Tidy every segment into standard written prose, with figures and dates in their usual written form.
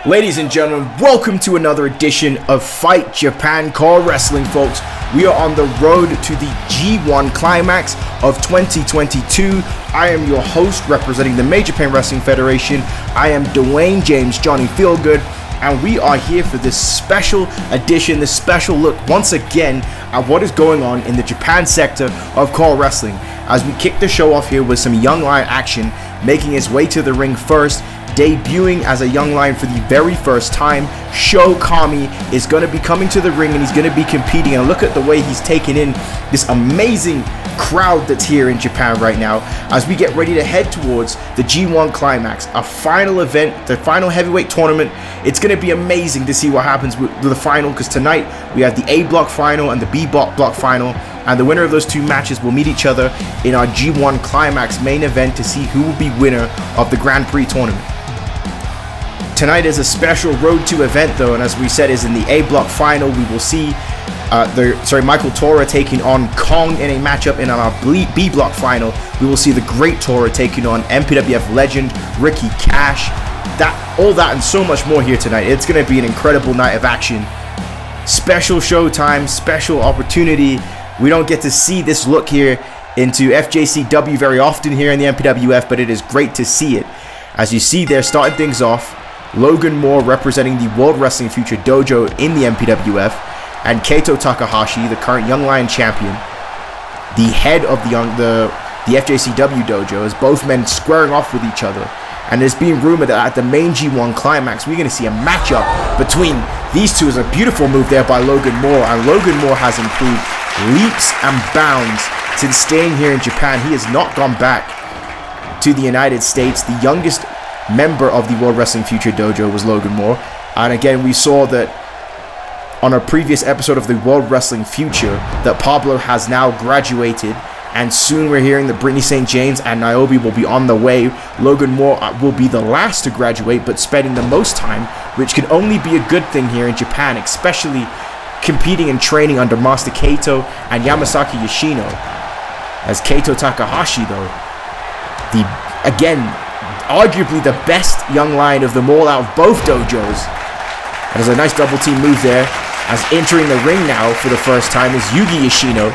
Ladies and gentlemen, welcome to another edition of Fight Japan CAW Wrestling, folks. We are on the road to the G1 Climax of 2022. I am your host, representing the Major Japan Wrestling Federation. I am Dwayne James, Johnny Feelgood, and we are here for this special edition, this special look, once again, at what is going on in the Japan sector of CAW Wrestling. As we kick the show off here with some Young Lion action, making his way to the ring first, debuting as a Young Lion for the very first time, Sho Kami is going to be coming to the ring and he's going to be competing. And look at the way he's taken in this amazing crowd that's here in Japan right now as we get ready to head towards the G1 Climax, a final event, the final heavyweight tournament. It's going to be amazing to see what happens with the final, because tonight we have the A block final and the B block final, and the winner of those two matches will meet each other in our G1 Climax main event to see who will be winner of the Grand Prix tournament. Tonight is a special Road to event though, and as we said, is in the A block final. We will see Michael Tora taking on KONG in a matchup, and on our B block final, we will see the Great Tora taking on MPWF legend Ricky Cash. All that and so much more here tonight. It's going to be an incredible night of action. Special showtime, special opportunity. We don't get to see this look here into FJCW very often here in the MPWF, but it is great to see it. As you see there, starting things off, Logan Moore representing the World Wrestling Future Dojo in the MPWF, and Kaito Takahashi, the current Young Lion champion, the head of the FJCW dojo, as both men squaring off with each other. And it's being rumored that at the main G1 Climax, we're going to see a matchup between these two. Is a beautiful move there by Logan Moore, and Logan Moore has improved leaps and bounds since staying here in Japan. He has not gone back to the United States. The youngest member of the World Wrestling Future Dojo was Logan Moore, and again we saw that on a previous episode of the World Wrestling Future that Pablo has now graduated, and soon we're hearing that Brittany St. James and Niobe will be on the way. Logan Moore will be the last to graduate, but spending the most time, which can only be a good thing here in Japan, especially competing and training under Master Kaito and Yamasaki Yoshino. As Kaito Takahashi though, arguably the best Young Lion of them all out of both dojos. And there's a nice double team move there, as entering the ring now for the first time is Yugi Yoshino,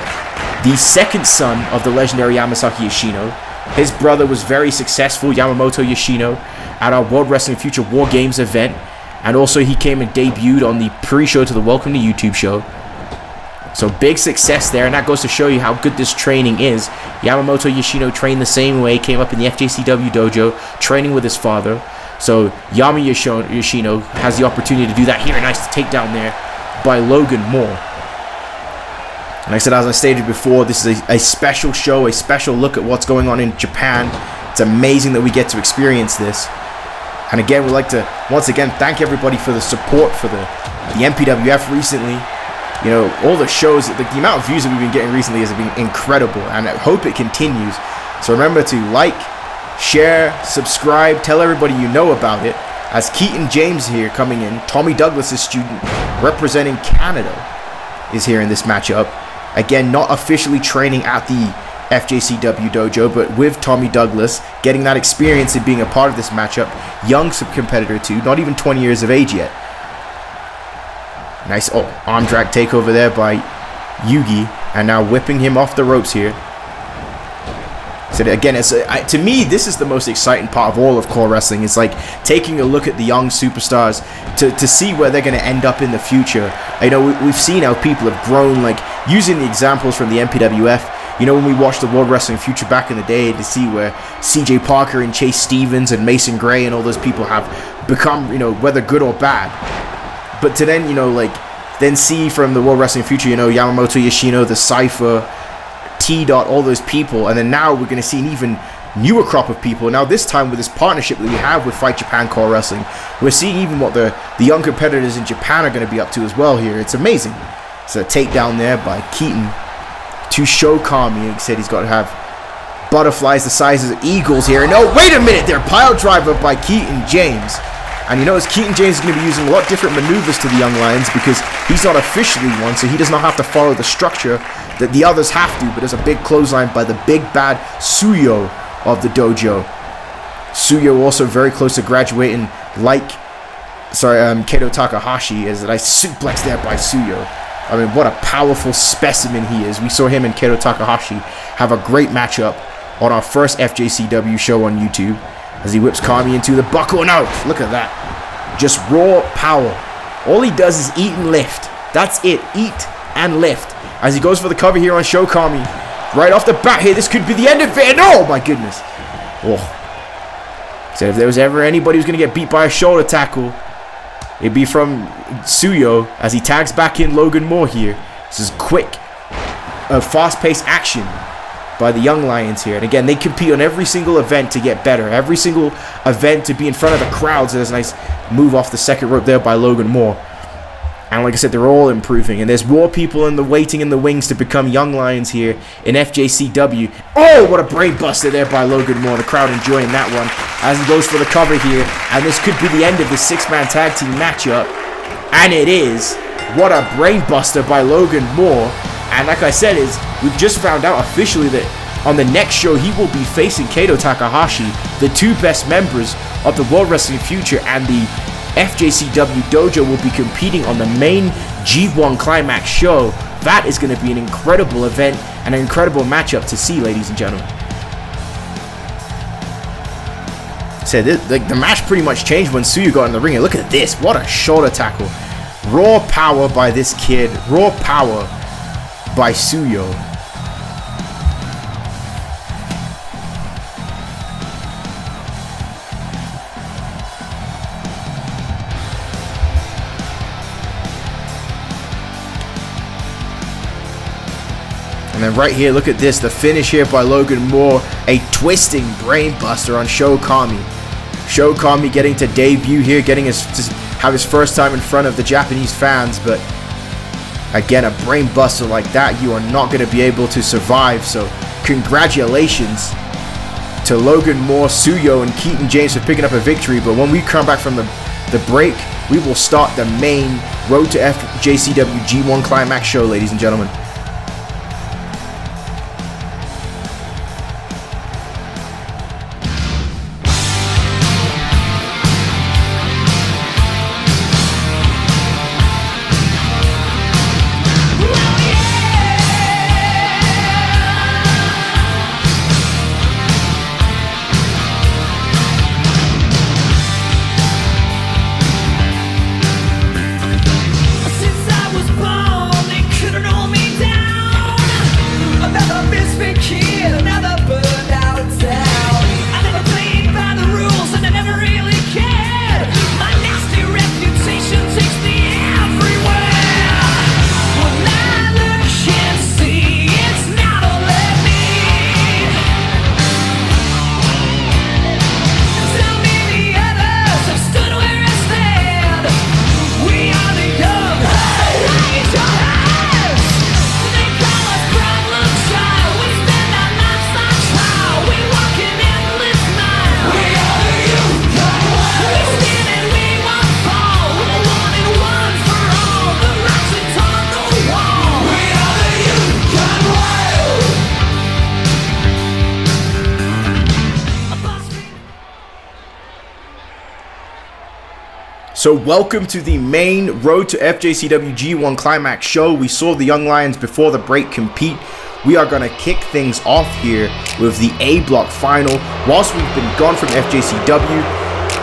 the second son of the legendary Yamasaki Yoshino. His brother was very successful, Yamamoto Yoshino, at our World Wrestling Future War Games event, and also he came and debuted on the pre-show to the Welcome to YouTube show. So big success there, and that goes to show you how good this training is. Yamamoto Yoshino trained the same way, came up in the FJCW dojo, training with his father. So Yami Yoshino has the opportunity to do that here. Nice takedown there by Logan Moore. And like I said, as I stated before, this is a special show, a special look at what's going on in Japan. It's amazing that we get to experience this. And again, we'd like to once again thank everybody for the support for the MPWF recently. You know, all the shows, the amount of views that we've been getting recently has been incredible, and I hope it continues. So remember to like, share, subscribe, tell everybody you know about it. As Keaton James here coming in, Tommy Douglas's student representing Canada, is here in this matchup. Again, not officially training at the FJCW dojo, but with Tommy Douglas, getting that experience in being a part of this matchup. Young competitor too, not even 20 years of age yet. Nice arm drag takeover there by Yugi, and now whipping him off the ropes here. So again, to me, this is the most exciting part of all of CAW Wrestling. It's like taking a look at the young superstars to see where they're going to end up in the future. You know, we've seen how people have grown, like using the examples from the MPWF. You know, when we watched the World Wrestling Future back in the day, to see where CJ Parker and Chase Stevens and Mason Gray and all those people have become, you know, whether good or bad. But to then, you know, like, then see from the World Wrestling Future, you know, Yamamoto Yoshino, the Cypher, T-Dot, all those people. And then now we're going to see an even newer crop of people. Now this time with this partnership that we have with Fight Japan CAW Wrestling, we're seeing even what the young competitors in Japan are going to be up to as well here. It's amazing. It's a takedown there by Keaton to show Kami. He said he's got to have butterflies the size of eagles here. No, wait a minute there. Pile driver by Keaton James. And you notice Keaton James is going to be using a lot different maneuvers to the Young Lions because he's not officially one, so he does not have to follow the structure that the others have to. But there's a big clothesline by the big bad Suyo of the dojo. Suyo also very close to graduating like, Kato Takahashi. Is a nice suplex there by Suyo. I mean, what a powerful specimen he is. We saw him and Kato Takahashi have a great matchup on our first FJCW show on YouTube as he whips Kami into the buckle. No, look at that. Just raw power. All he does is eat and lift. That's it. Eat and lift. As he goes for the cover here on Show Kami. Right off the bat here, this could be the end of it. Oh, my goodness. Oh. So if there was ever anybody who's going to get beat by a shoulder tackle, it'd be from Suyo as he tags back in Logan Moore here. This is quick, fast-paced action by the Young Lions here. And again, they compete on every single event to get better. Every single event to be in front of the crowds. There's a nice move off the second rope there by Logan Moore. And like I said, they're all improving. And there's more people waiting in the wings to become Young Lions here in FJCW. Oh, what a brain buster there by Logan Moore. The crowd enjoying that one as he goes for the cover here. And this could be the end of the six-man tag team matchup. And it is. What a brain buster by Logan Moore. And like I said, we've just found out officially that on the next show, he will be facing Kato Takahashi, the two best members of the World Wrestling Future, and the FJCW Dojo will be competing on the main G1 Climax show. That is going to be an incredible event and an incredible matchup to see, ladies and gentlemen. So the match pretty much changed when Suyu got in the ring. And look at this. What a shoulder tackle. Raw power by this kid. Raw power by Suyo. And then right here, look at this. The finish here by Logan Moore. A twisting brain buster on Show Kami. Show Kami getting to debut here. Getting to have his first time in front of the Japanese fans. But again, a brain buster like that, you are not going to be able to survive. So congratulations to Logan Moore, Suyo, and Keaton James for picking up a victory. But when we come back from the break, we will start the main Road to FJCW G1 Climax show, ladies and gentlemen. So welcome to the main Road to FJCW G1 Climax show. We saw the Young Lions before the break compete. We are going to kick things off here with the A block final. Whilst we've been gone from FJCW,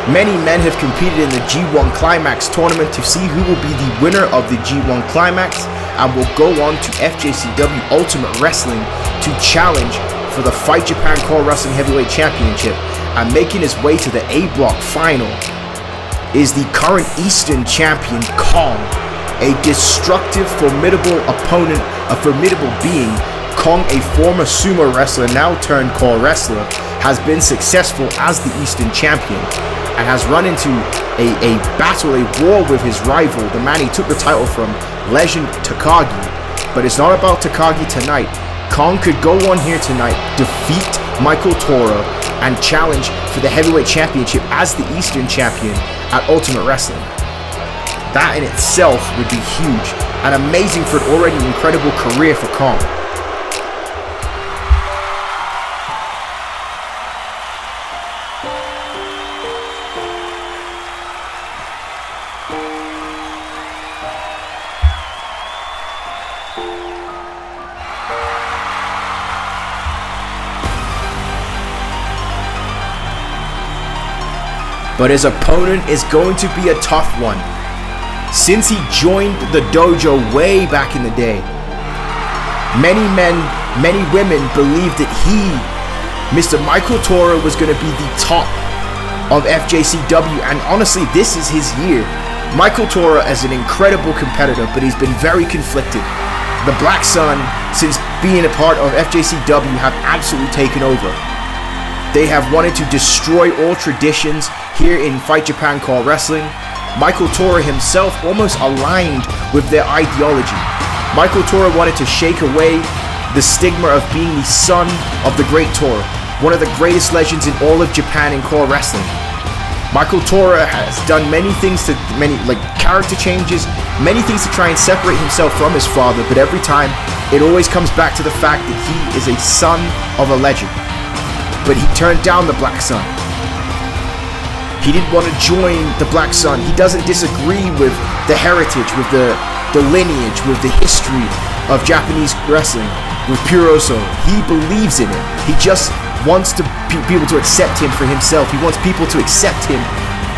Many men have competed in the G1 Climax tournament to see who will be the winner of the G1 Climax and will go on to FJCW Ultimate Wrestling to challenge for the Fight Japan CAW Wrestling Heavyweight Championship. And making his way to the A Block final is the current Eastern Champion KONG, a destructive, formidable opponent, a formidable being. KONG, a former sumo wrestler, now turned CAW wrestler, has been successful as the Eastern Champion and has run into a battle, a war with his rival, the man he took the title from, legend Takagi. But it's not about Takagi tonight. KONG could go on here tonight, defeat Michael Tora, and challenge for the Heavyweight Championship as the Eastern Champion at Ultimate Wrestling. That in itself would be huge and amazing for an already incredible career for KONG. But his opponent is going to be a tough one. Since he joined the dojo way back in the day, many men, many women believed that he, Mr. Michael Tora, was going to be the top of FJCW, and honestly, this is his year. Michael Tora is an incredible competitor, but he's been very conflicted. The Black Sun, since being a part of FJCW, have absolutely taken over. They have wanted to destroy all traditions here in Fight Japan CAW Wrestling. Michael Tora himself almost aligned with their ideology. Michael Tora wanted to shake away the stigma of being the son of the great Tora, one of the greatest legends in all of Japan in CAW Wrestling. Michael Tora has done many things to, character changes, many things to try and separate himself from his father, but every time it always comes back to the fact that he is a son of a legend. But he turned down the Black Sun. He didn't want to join the Black Sun. He doesn't disagree with the heritage, with the lineage, with the history of Japanese wrestling, with Puroso. He believes in it. He just wants people to accept him for himself. He wants people to accept him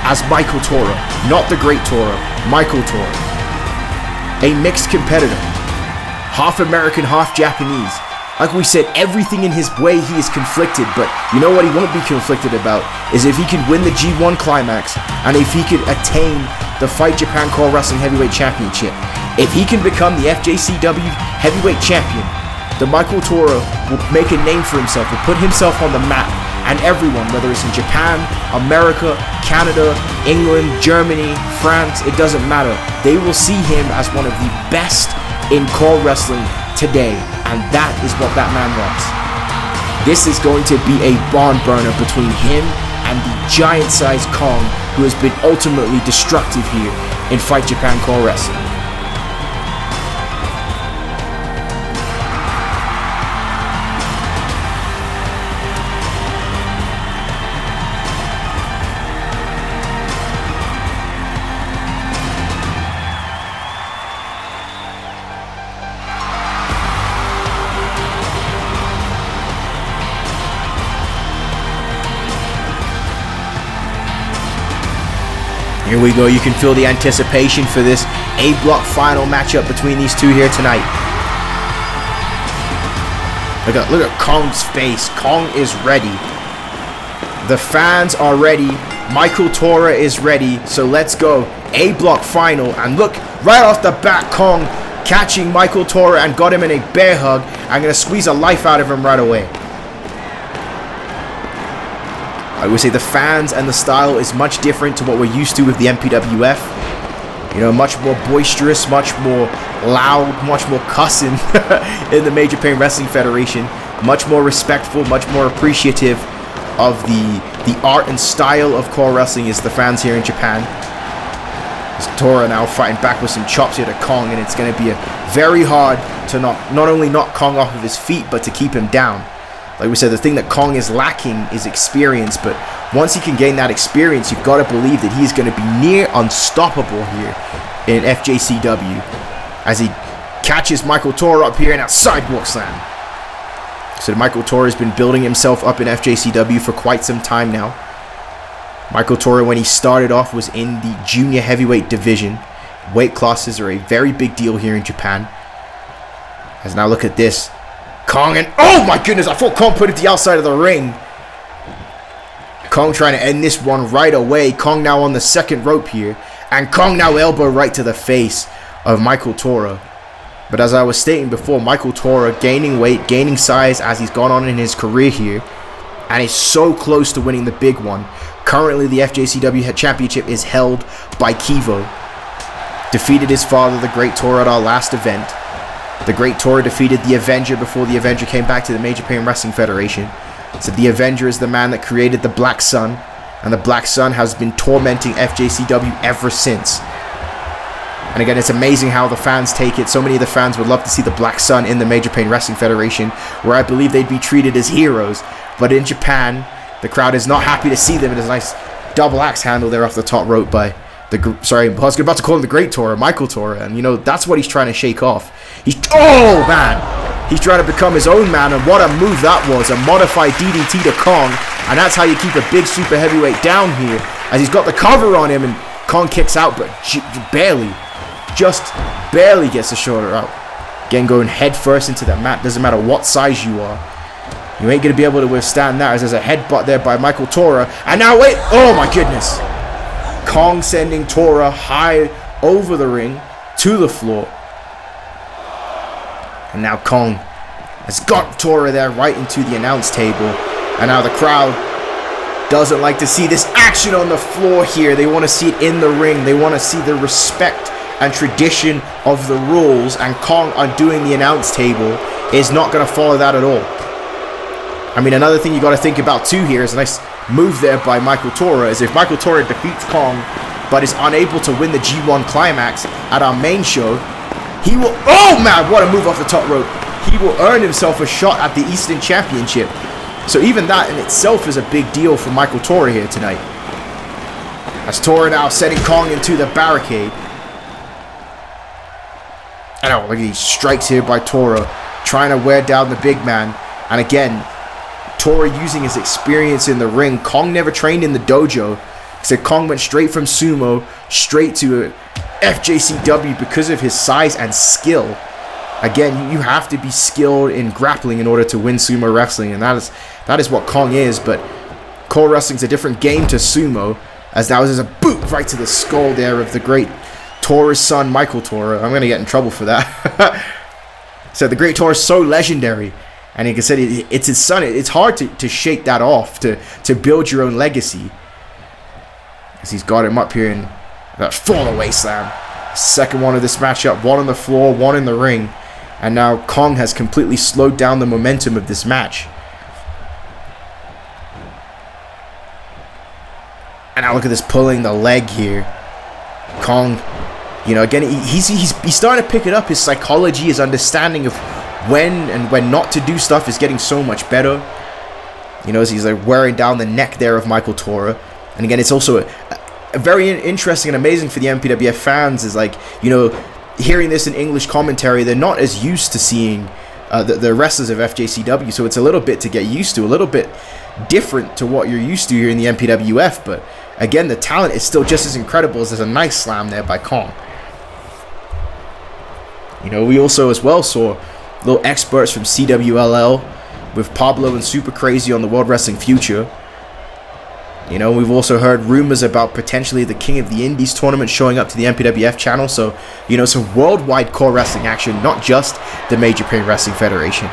as Michael Tora, not the great Tora, Michael Tora. A mixed competitor, half American, half Japanese. Like we said, everything in his way he is conflicted, but you know what he won't be conflicted about is if he can win the G1 Climax and if he could attain the Fight Japan CAW Wrestling Heavyweight Championship. If he can become the FJCW Heavyweight Champion, the Michael Tora will make a name for himself, will put himself on the map, and everyone, whether it's in Japan, America, Canada, England, Germany, France, it doesn't matter. They will see him as one of the best in CAW Wrestling today, and that is what that man wants. This is going to be a barn burner between him and the giant-sized KONG, who has been ultimately destructive here in Fight Japan CAW Wrestling. Here we go, you can feel the anticipation for this A Block final matchup between these two here tonight. Look at KONG's face. KONG is ready. The fans are ready. Michael Tora is ready. So let's go. A Block final. And look, right off the bat, KONG catching Michael Tora and got him in a bear hug. I'm going to squeeze a life out of him right away. I would say the fans and the style is much different to what we're used to with the MPWF. You know, much more boisterous, much more loud, much more cussing in the Major Pain Wrestling Federation. Much more respectful, much more appreciative of the art and style of CAW Wrestling is the fans here in Japan. There's Tora now fighting back with some chops here to KONG, and it's going to be very hard to not only knock KONG off of his feet, but to keep him down. Like we said, the thing that KONG is lacking is experience, but once he can gain that experience, you've got to believe that he's going to be near unstoppable here in FJCW as he catches Michael Tora up here in a sidewalk slam. So Michael Tora has been building himself up in FJCW for quite some time now. Michael Tora, when he started off, was in the junior heavyweight division. Weight classes are a very big deal here in Japan. As now look at this. Kong and... oh my goodness, I thought Kong put it to the outside of the ring. Kong trying to end this one right away. Kong now on the second rope here. And Kong now elbow right to the face of Michael Tora. But as I was stating before, Michael Tora gaining weight, gaining size as he's gone on in his career here. And is so close to winning the big one. Currently, the FJCW Championship is held by Kivo. Defeated his father, the Great Tora, at our last event. The Great Tora defeated the Avenger before the Avenger came back to the Major Japan Wrestling Federation. So the Avenger is the man that created the Black Sun. And the Black Sun has been tormenting FJCW ever since. And again, it's amazing how the fans take it. So many of the fans would love to see the Black Sun in the Major Japan Wrestling Federation, where I believe they'd be treated as heroes. But in Japan, the crowd is not happy to see them. There's a nice double axe handle there off the top rope by the... sorry, I was about to call him the Great Tora, Michael Tora. And, you know, that's what he's trying to shake off. Oh, man! He's trying to become his own man, and what a move that was. A modified DDT to Kong, and that's how you keep a big super heavyweight down here, as he's got the cover on him, and Kong kicks out, but barely. Just barely gets the shoulder out. Again, going head first into the mat. Doesn't matter what size you are. You ain't going to be able to withstand that, as there's a headbutt there by Michael Tora. And now, wait. Oh, my goodness. Kong sending Tora high over the ring to the floor. And now Kong has got Tora there right into the announce table. And now the crowd doesn't like to see this action on the floor here. They want to see it in the ring. They want to see the respect and tradition of the rules, and Kong undoing the announce table is not going to follow that at all. I mean, another thing you got to think about too here is a nice move there by Michael Tora, is if Michael Tora defeats Kong but is unable to win the G1 Climax at our main show, he will... oh man, what a move off the top rope. He will earn himself a shot at the Eastern Championship. So even that in itself is a big deal for Michael Tora here tonight. As Tora now setting Kong into the barricade. And oh, look at these strikes here by Tora, trying to wear down the big man. And again, Tora using his experience in the ring. Kong never trained in the dojo. So Kong went straight from sumo, straight to FJCW because of his size and skill. Again, you have to be skilled in grappling in order to win sumo wrestling, and that is what Kong is. But core wrestling's a different game to sumo, as that was a boot right to the skull there of the great Tora's son, Michael Tora. I'm going to get in trouble for that. So the Great Tora is so legendary. And like I said, it's his son. It's hard to shake that off, to build your own legacy. As he's got him up here in that fall away slam. Second one of this matchup. One on the floor, one in the ring. And now Kong has completely slowed down the momentum of this match. And now look at this pulling the leg here. Kong... you know, again, he's starting to pick it up. His psychology, his understanding of when and when not to do stuff is getting so much better. You know, as he's like wearing down the neck there of Michael Tora. And again, it's also a very interesting and amazing for the MPWF fans is like, you know, hearing this in English commentary, they're not as used to seeing the wrestlers of FJCW. So it's a little bit to get used to, a little bit different to what you're used to here in the MPWF. But again, the talent is still just as incredible, as there's a nice slam there by Kong. You know, we also as well saw little experts from CWLL with Pablo and Super Crazy on the World Wrestling Future. You know, we've also heard rumors about potentially the King of the Indies tournament showing up to the MPWF channel. So, you know, some worldwide core wrestling action, not just the Major Japan Wrestling Federation.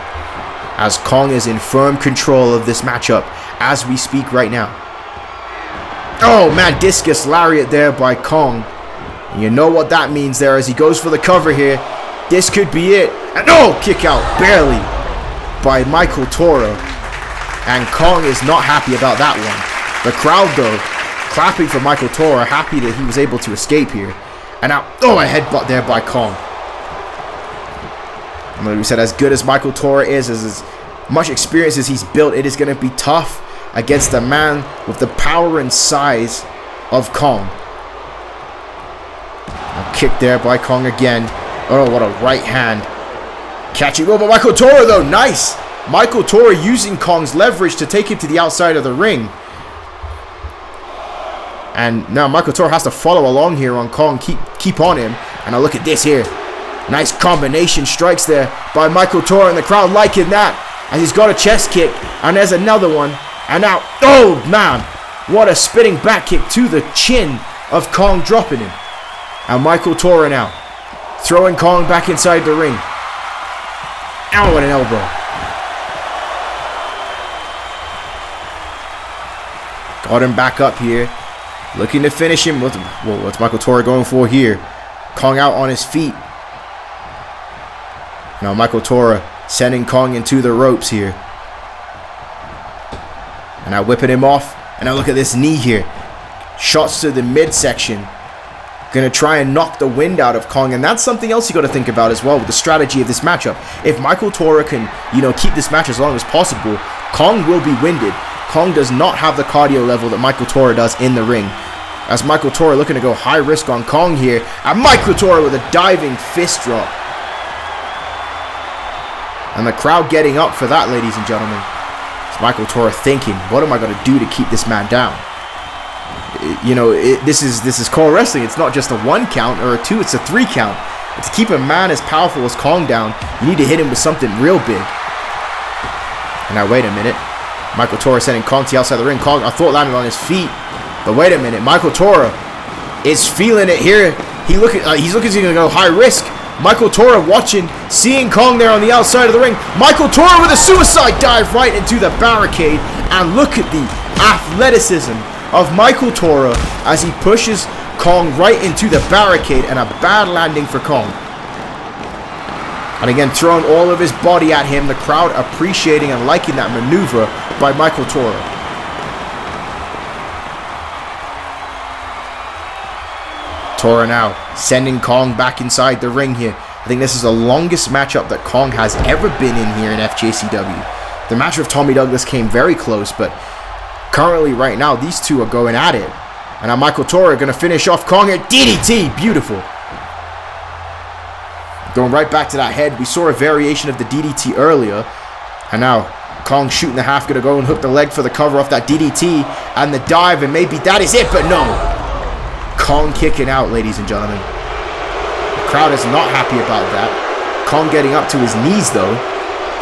As Kong is in firm control of this matchup as we speak right now. Oh man, discus lariat there by Kong. You know what that means there as he goes for the cover here. This could be it. And oh, kick out barely by Michael Tora. And Kong is not happy about that one. The crowd though, clapping for Michael Tora, happy that he was able to escape here. And now, oh, a headbutt there by Kong. And like we said, as good as Michael Tora is, as much experience as he's built, it is going to be tough against a man with the power and size of Kong. A kick there by Kong again. Oh, what a right hand. Catching over Michael Tora though. Nice. Michael Tora using Kong's leverage to take him to the outside of the ring. And now Michael Tora has to follow along here on Kong. Keep on him. And now look at this here. Nice combination strikes there by Michael Tora, and the crowd liking that. And he's got a chest kick. And there's another one. And now, oh man, what a spinning back kick to the chin of Kong, dropping him. And Michael Tora now throwing Kong back inside the ring. Ow, what an elbow. Got him back up here. Looking to finish him. What's Michael Tora going for here? Kong out on his feet. Now Michael Tora sending Kong into the ropes here. And now whipping him off. And now look at this knee here. Shots to the midsection. Gonna try and knock the wind out of Kong. And that's something else you got to think about as well with the strategy of this matchup. If Michael Tora can, keep this match as long as possible, Kong will be winded. Kong does not have the cardio level that Michael Tora does in the ring. As Michael Tora looking to go high risk on Kong here. And Michael Tora with a diving fist drop. And the crowd getting up for that, ladies and gentlemen. It's Michael Tora thinking, what am I going to do to keep this man down? This is CAW Wrestling. It's not just a 1 count or a 2, it's a 3 count. To keep a man as powerful as Kong down, you need to hit him with something real big. And now wait a minute. Michael Tora sending Kong to the outside of the ring. Kong, I thought, landed on his feet. But wait a minute. Michael Tora is feeling it here. He's looking to go high risk. Michael Tora watching, seeing Kong there on the outside of the ring. Michael Tora with a suicide dive right into the barricade. And look at the athleticism of Michael Tora as he pushes Kong right into the barricade, and a bad landing for Kong. And again, throwing all of his body at him, the crowd appreciating and liking that maneuver by Michael Tora. Tora now sending Kong back inside the ring here. I think this is the longest matchup that Kong has ever been in here in FJCW. The match with Tommy Douglas came very close, but currently right now these two are going at it. And now Michael Tora going to finish off Kong here. DDT, beautiful. Going right back to that head. We saw a variation of the DDT earlier. And now Kong shooting the half, going to go and hook the leg for the cover off that DDT. And the dive, and maybe that is it, but no. Kong kicking out, ladies and gentlemen. The crowd is not happy about that. Kong getting up to his knees, though.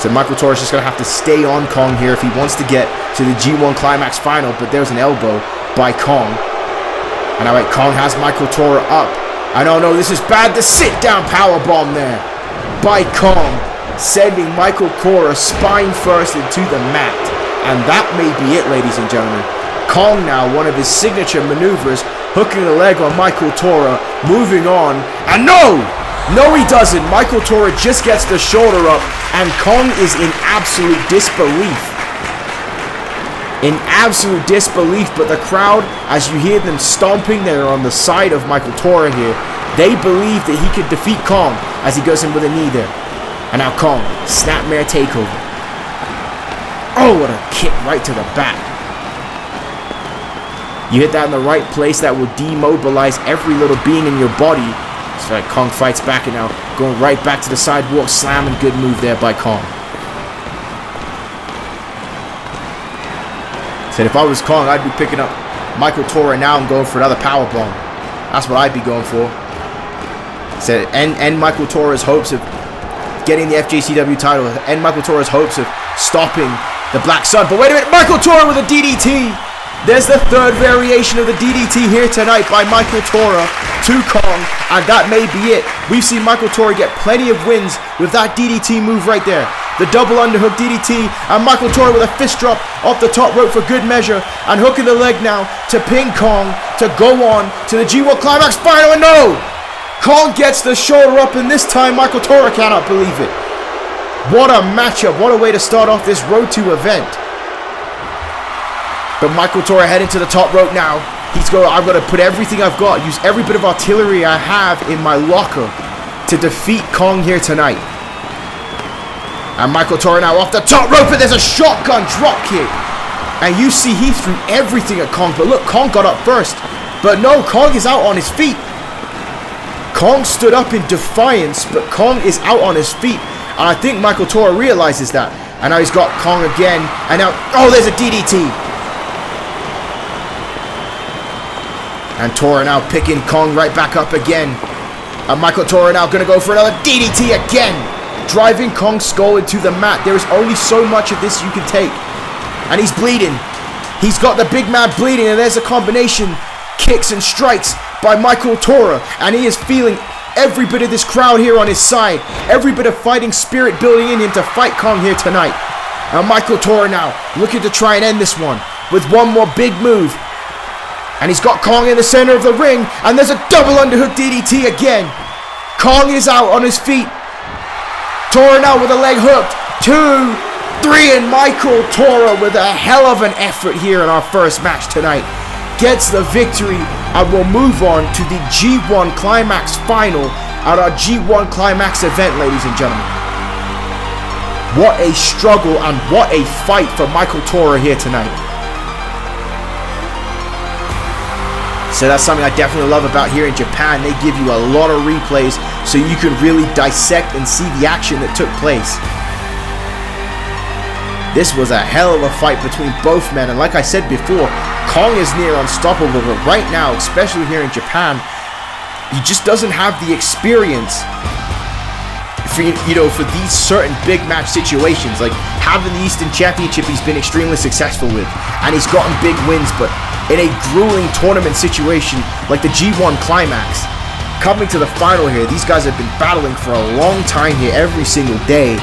So Michael Tora is just going to have to stay on Kong here if he wants to get to the G1 Climax final. But there's an elbow by Kong. And now wait, Kong has Michael Tora up. I don't know, this is bad. The sit-down powerbomb there by Kong, sending Michael Tora spine first into the mat. And that may be it, ladies and gentlemen. Kong now, one of his signature maneuvers, hooking the leg on Michael Tora, moving on. And no, he doesn't. Michael Tora just gets the shoulder up, and Kong is in absolute disbelief. But the crowd, as you hear them stomping there on the side of Michael Tora here, they believe that he could defeat Kong as he goes in with a knee there. And now Kong, snapmare takeover. Oh, what a kick right to the back. You hit that in the right place, that will demobilize every little being in your body. So like Kong fights back, and now going right back to the sidewalk slam, and good move there by Kong. Said if I was Kong, I'd be picking up Michael Tora now and going for another powerbomb. That's what I'd be going for. Said end Michael Tora's hopes of getting the FJCW title. End Michael Tora's hopes of stopping the Black Sun. But wait a minute, Michael Tora with a DDT. There's the third variation of the DDT here tonight by Michael Tora to Kong, and that may be it. We've seen Michael Tora get plenty of wins with that DDT move right there. The double underhook DDT, and Michael Tora with a fist drop off the top rope for good measure, and hooking the leg now to pin Kong to go on to the G1 Climax final. And no! Kong gets the shoulder up, and this time Michael Tora cannot believe it. What a matchup, what a way to start off this Road to event. But Michael Tora heading to the top rope now. I've got to put everything I've got, use every bit of artillery I have in my locker to defeat Kong here tonight. And Michael Tora now off the top rope, and there's a shotgun drop kick. And you see he threw everything at Kong, but look, Kong got up first. But no, Kong is out on his feet. Kong stood up in defiance, but Kong is out on his feet. And I think Michael Tora realizes that. And now he's got Kong again. And now, oh, there's a DDT. And Tora now picking Kong right back up again. And Michael Tora now going to go for another DDT again. Driving Kong's skull into the mat. There is only so much of this you can take. And he's bleeding. He's got the big man bleeding. And there's a combination. Kicks and strikes by Michael Tora. And he is feeling every bit of this crowd here on his side. Every bit of fighting spirit building in him to fight Kong here tonight. And Michael Tora now looking to try and end this one with one more big move. And he's got Kong in the center of the ring. And there's a double underhook DDT again. Kong is out on his feet. Tora now with a leg hooked. 2, 3, and Michael Tora with a hell of an effort here in our first match tonight gets the victory, and we'll move on to the G1 Climax final at our G1 Climax event, ladies and gentlemen. What a struggle and what a fight for Michael Tora here tonight. So that's something I definitely love about here in Japan. They give you a lot of replays so you can really dissect and see the action that took place. This was a hell of a fight between both men, and like I said before, Kong is near unstoppable, but right now, especially here in Japan, he just doesn't have the experience for, for these certain big match situations. Like having the Eastern Championship, he's been extremely successful with, and he's gotten big wins, but in a grueling tournament situation like the G1 Climax, coming to the final here, these guys have been battling for a long time here every single day.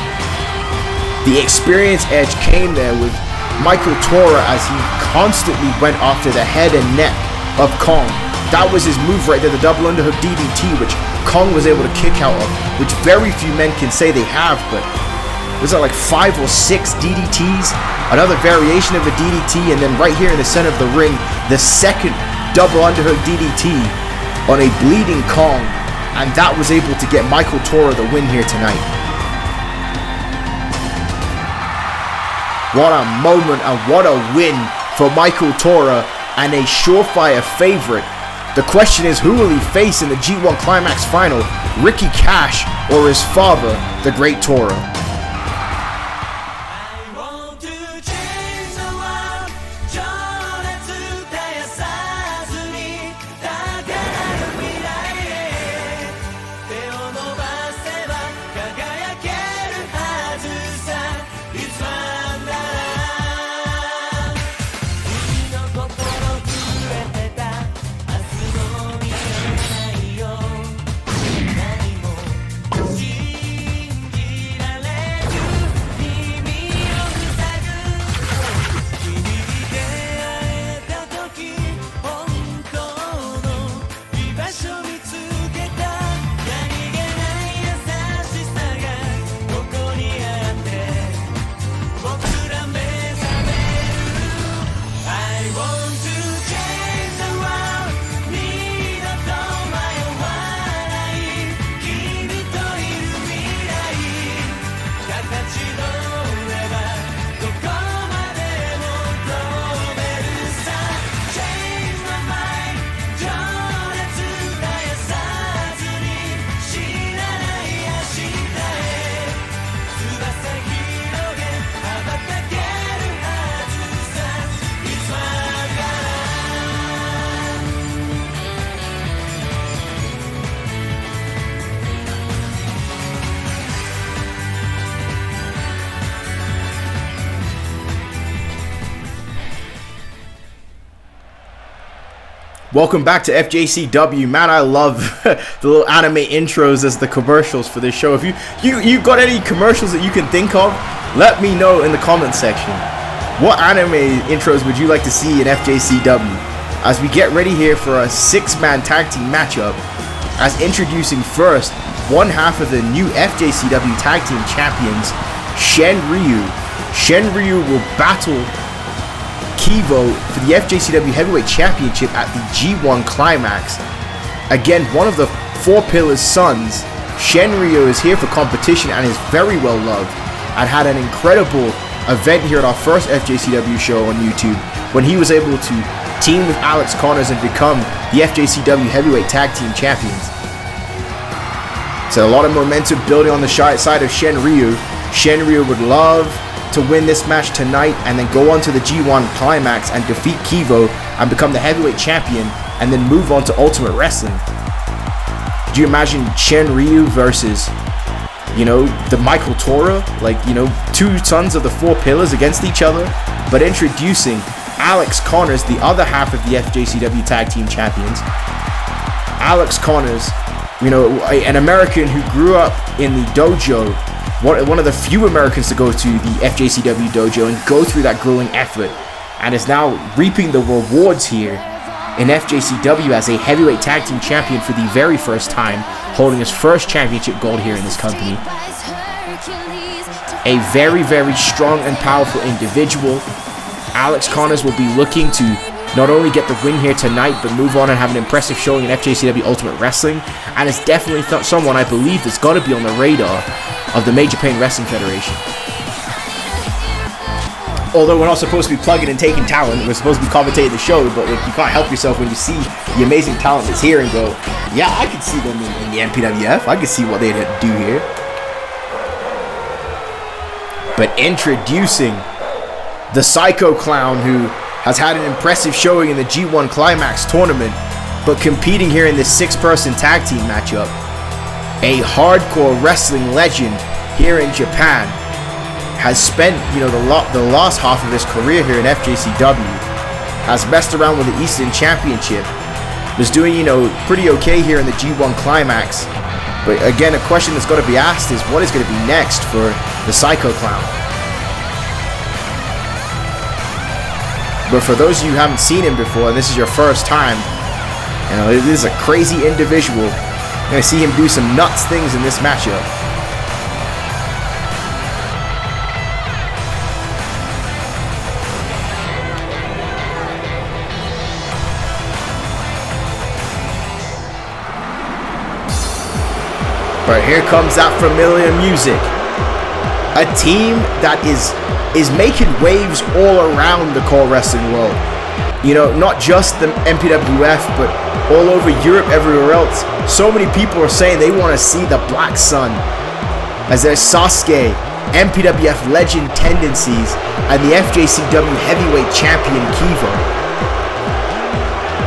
The experience edge came there with Michael Tora as he constantly went after the head and neck of Kong. That was his move right there, the double underhook DDT, which Kong was able to kick out of, which very few men can say they have, but was that like 5 or 6 DDTs? Another variation of a DDT, and then right here in the center of the ring, the second double underhook DDT on a bleeding Kong, and that was able to get Michael Tora the win here tonight. What a moment and what a win for Michael Tora, and a surefire favorite. The question is, who will he face in the G1 Climax final? Ricky Cash or his father, the Great Tora? Welcome back to FJCW. Man, I love the little anime intros as the commercials for this show. If you got any commercials that you can think of, let me know in the comment section. What anime intros would you like to see in FJCW? As we get ready here for a 6-man tag team matchup, as introducing first one half of the new FJCW tag team champions, Shen Ryu. Shen Ryu will battle Kivo for the FJCW Heavyweight Championship at the G1 Climax. Again, one of the 4 Pillars' sons, Shen Ryu, is here for competition and is very well loved, and had an incredible event here at our first FJCW show on YouTube when he was able to team with Alex Connors and become the FJCW Heavyweight Tag Team Champions. So a lot of momentum building on the side of Shen Ryu. Shen Ryu would love to win this match tonight and then go on to the G1 Climax and defeat Kivo and become the heavyweight champion and then move on to Ultimate Wrestling. Do you imagine Shen Ryu versus, the Michael Tora? Two sons of the Four Pillars against each other, but introducing Alex Connors, the other half of the FJCW Tag Team Champions. Alex Connors, an American who grew up in the dojo, one of the few Americans to go to the FJCW dojo and go through that grueling effort, and is now reaping the rewards here in FJCW as a heavyweight tag team champion for the very first time, holding his first championship gold here in this company. A very, very strong and powerful individual. Alex Connors will be looking to not only get the win here tonight, but move on and have an impressive showing in FJCW Ultimate Wrestling, and is definitely someone I believe that's got to be on the radar of the Major Pain Wrestling Federation. Although we're not supposed to be plugging and taking talent, we're supposed to be commentating the show, but you can't help yourself when you see the amazing talent that's here and go, yeah, I could see them in the MPWF, I could see what they'd do here. But introducing the Psycho Clown, who has had an impressive showing in the G1 Climax tournament, but competing here in this 6-person tag team matchup. A hardcore wrestling legend here in Japan, has spent the last half of his career here in FJCW, has messed around with the Eastern Championship, was doing pretty okay here in the G1 Climax. But again, a question that's got to be asked is, what is going to be next for the Psycho Clown? But for those of you who haven't seen him before, and this is your first time, this is a crazy individual. You're going to see him do some nuts things in this matchup. But here comes that familiar music. A team that is making waves all around the CAW Wrestling world. Not just the MPWF, but all over Europe, everywhere else. So many people are saying they want to see the Black Sun as their Sasuke, MPWF legend tendencies, and the FJCW heavyweight champion Kiva.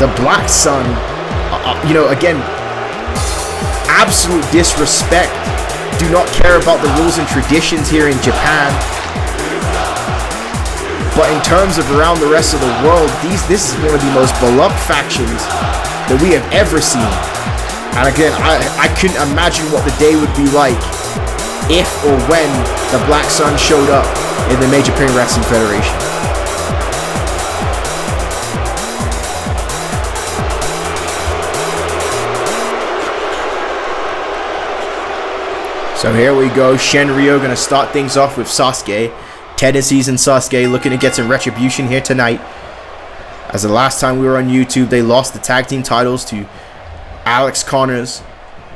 The Black Sun, again, absolute disrespect. Do not care about the rules and traditions here in Japan. But in terms of around the rest of the world, this is one of the most beloved factions that we have ever seen. And again, I couldn't imagine what the day would be like if or when the Black Sun showed up in the Major Pain Wrestling Federation. So here we go, Shen Ryu going to start things off with Sasuke. Tendencies and Sasuke looking to get some retribution here tonight. As the last time we were on YouTube, they lost the tag team titles to Alex Connors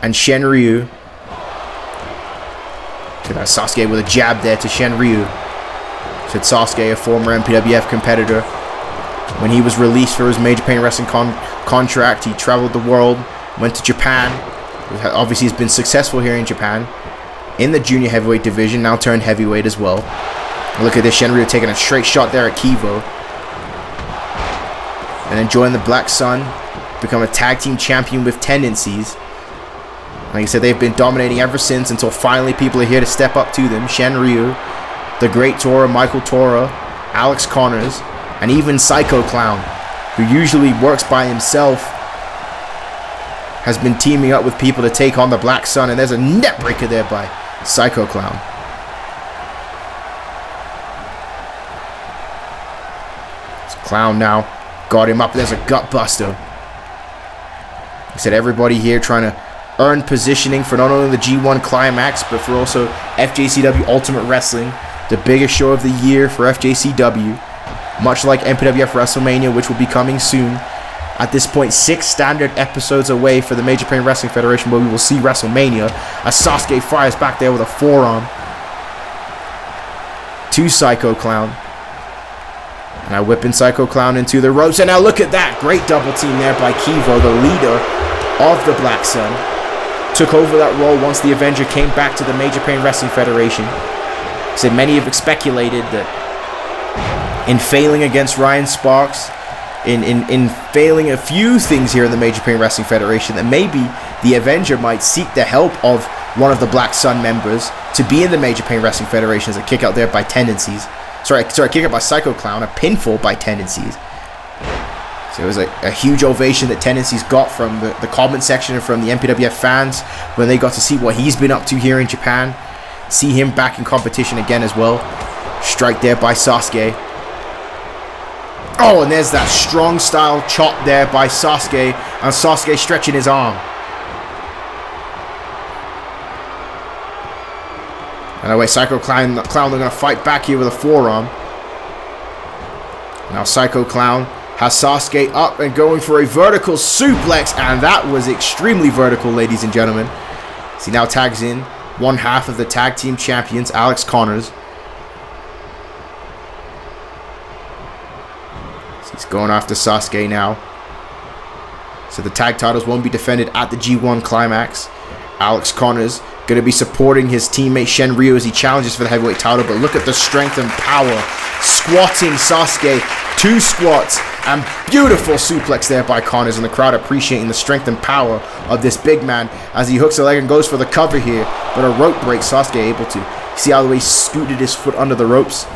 and Shen Ryu. Sasuke with a jab there to Shen Ryu. Said Sasuke, a former MPWF competitor. When he was released for his Major Pain Wrestling contract, he traveled the world, went to Japan. Obviously, he's been successful here in Japan in the junior heavyweight division, now turned heavyweight as well. Look at this, Shen Ryu taking a straight shot there at Kivo. And then join the Black Sun, become a tag team champion with tendencies. Like I said, they've been dominating ever since, until finally people are here to step up to them. Shen Ryu, the Great Tora, Michael Tora, Alex Connors, and even Psycho Clown, who usually works by himself, has been teaming up with people to take on the Black Sun. And there's a net breaker there by Psycho Clown. It's Clown now. Got him up. There's a gut buster. He said everybody here trying to earn positioning for not only the G1 Climax, but for also FJCW Ultimate Wrestling, the biggest show of the year for FJCW. Much like MPWF WrestleMania, which will be coming soon. At this point, 6 standard episodes away for the Major Pain Wrestling Federation, where we will see WrestleMania, as Sasuke fires back there with a forearm to Psycho Clown. And now whipping Psycho Clown into the ropes. And now look at that. Great double team there by Kivo, the leader of the Black Sun. Took over that role once the Avenger came back to the Major Pain Wrestling Federation. Said many have speculated that in failing against Ryan Sparks in failing a few things here in the Major Japan Wrestling Federation, that maybe the Avenger might seek the help of one of the Black Sun members to be in the Major Japan Wrestling Federation as a kick out there by Tendencies. Sorry, kick out by Psycho Clown, a pinfall by Tendencies. So it was a huge ovation that Tendencies got from the comment section and from the MPWF fans when they got to see what he's been up to here in Japan. See him back in competition again as well. Strike there by Sasuke. Oh, and there's that strong style chop there by Sasuke, and Sasuke stretching his arm. And away, Psycho Clown, they're going to fight back here with a forearm. Now Psycho Clown has Sasuke up and going for a vertical suplex, and that was extremely vertical, ladies and gentlemen. So he now tags in one half of the tag team champions, Alex Connors. So he's going after Sasuke now. So the tag titles won't be defended at the G1 Climax. Alex Connors going to be supporting his teammate Shen Ryu as he challenges for the heavyweight title, but look at the strength and power. Squatting Sasuke, 2 squats, and beautiful suplex there by Connors, and the crowd appreciating the strength and power of this big man as he hooks a leg and goes for the cover here, but a rope break. Sasuke able to see how the way he scooted his foot under the ropes.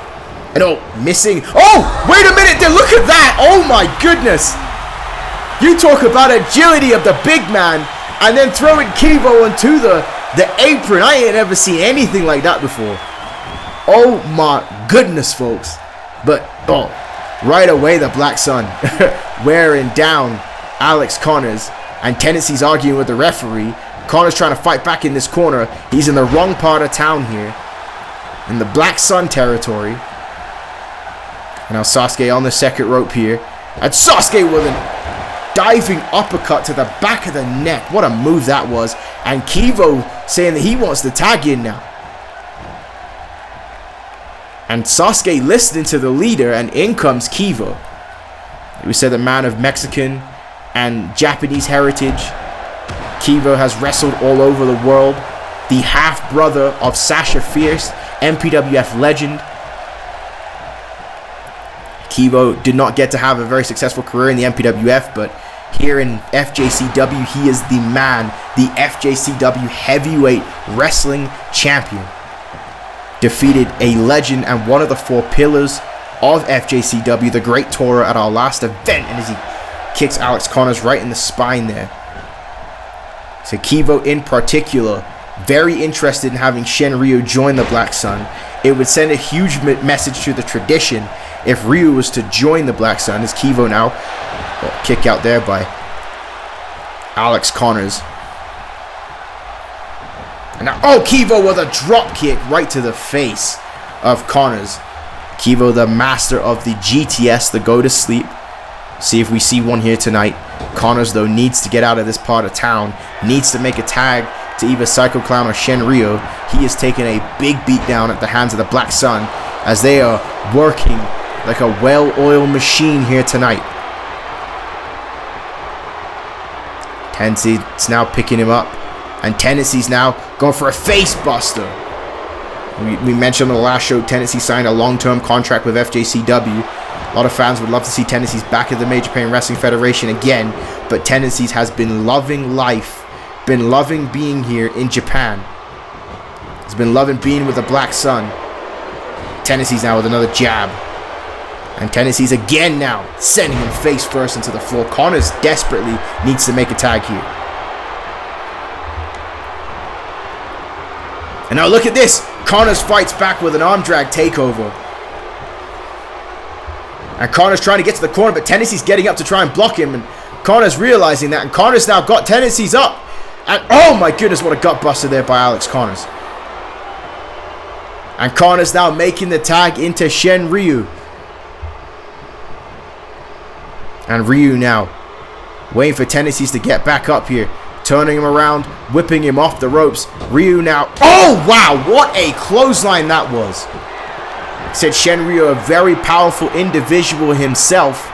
And oh, missing. Oh, wait a minute, look at that. Oh my goodness. You talk about agility of the big man, and then throwing Kivo into the apron. I ain't ever seen anything like that before. Oh my goodness, folks. But, oh, right away the Black Sun wearing down Alex Connors, and Tendency's arguing with the referee. Connors trying to fight back in this corner. He's in the wrong part of town here, in the Black Sun territory. And now Sasuke on the second rope here, and Sasuke with an diving uppercut to the back of the neck. What a move that was. And Kivo saying that he wants to tag in now. And Sasuke listening to the leader, and in comes Kivo. We said a man of Mexican and Japanese heritage. Kivo has wrestled all over the world. The half-brother of Sasha Fierce, MPWF legend. Kivo did not get to have a very successful career in the MPWF, but here in FJCW, he is the man, the FJCW heavyweight wrestling champion. Defeated a legend and one of the 4 pillars of FJCW, the Great Tora, at our last event, and as he kicks Alex Connors right in the spine there. So Kivo in particular, very interested in having Shen Ryu join the Black Sun. It would send a huge message to the tradition if Ryu was to join the Black Sun. As Kivo now, kick out there by Alex Connors. And now, oh, Kivo with a drop kick right to the face of Connors. Kivo, the master of the GTS, the go to sleep. See if we see one here tonight. Connors, though, needs to get out of this part of town. Needs to make a tag to either Psycho Clown or Shen Ryu. He is taking a big beat down at the hands of the Black Sun as they are working like a well-oiled machine here tonight. Tendency's now picking him up, and Tendency's now going for a face buster. We mentioned on the last show, Tendency signed a long-term contract with FJCW. A lot of fans would love to see Tendency's back at the Major Japan Wrestling Federation again, but Tendency's has been loving life, been loving being here in Japan. He's been loving being with the Black Sun. Tendency's now with another jab. And Tendency's again now sending him face first into the floor. Connors desperately needs to make a tag here. And now look at this. Connors fights back with an arm drag takeover. And Connors trying to get to the corner, but Tendency's getting up to try and block him. And Connors realizing that. And Connors now got Tendency's up. And oh my goodness, what a gut buster there by Alex Connors. And Connors now making the tag into Shen Ryu. And Ryu now waiting for Tendencies to get back up here. Turning him around, whipping him off the ropes. Ryu now. Oh, wow. What a clothesline that was. Said Shen Ryu, a very powerful individual himself.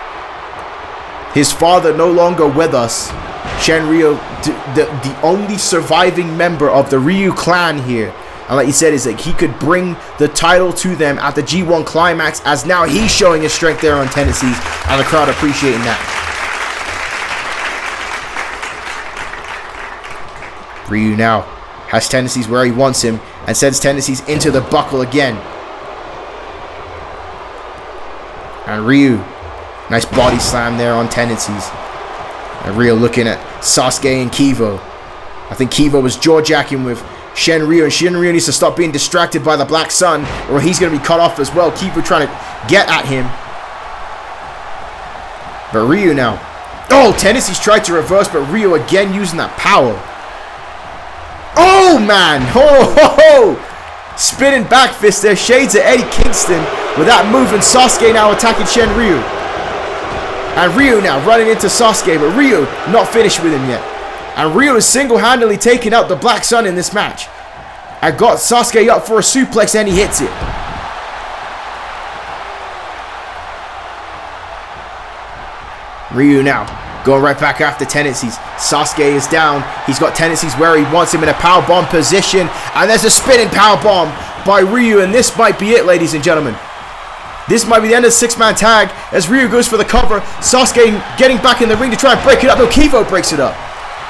His father no longer with us. Shen Ryu, the only surviving member of the Ryu clan here. And like you said, is that he could bring the title to them at the G1 Climax, as now he's showing his strength there on tendencies, and the crowd appreciating that. Ryu now has tendencies where he wants him and sends tendencies into the buckle again. And Ryu, nice body slam there on tendencies. And Ryu looking at Sasuke and Kivo. I think Kivo was jaw-jacking with Shen Ryu, and Shen Ryu needs to stop being distracted by the Black Sun, or he's going to be cut off as well. Kivo trying to get at him. But Ryu now. Oh, tendencies tried to reverse, but Ryu again using that power. Oh, man. Oh, ho, ho. Spinning back fist there. Shades of Eddie Kingston with that move, and Sasuke now attacking Shen Ryu. And Ryu now running into Sasuke, but Ryu not finished with him yet. And Ryu is single-handedly taking out the Black Sun in this match. I got Sasuke up for a suplex, and he hits it. Ryu now going right back after tendencies. Sasuke is down. He's got tendencies where he wants him in a powerbomb position. And there's a spinning powerbomb by Ryu, and this might be it, ladies and gentlemen. This might be the end of the six-man tag as Ryu goes for the cover. Sasuke getting back in the ring to try and break it up. No, Kivo breaks it up.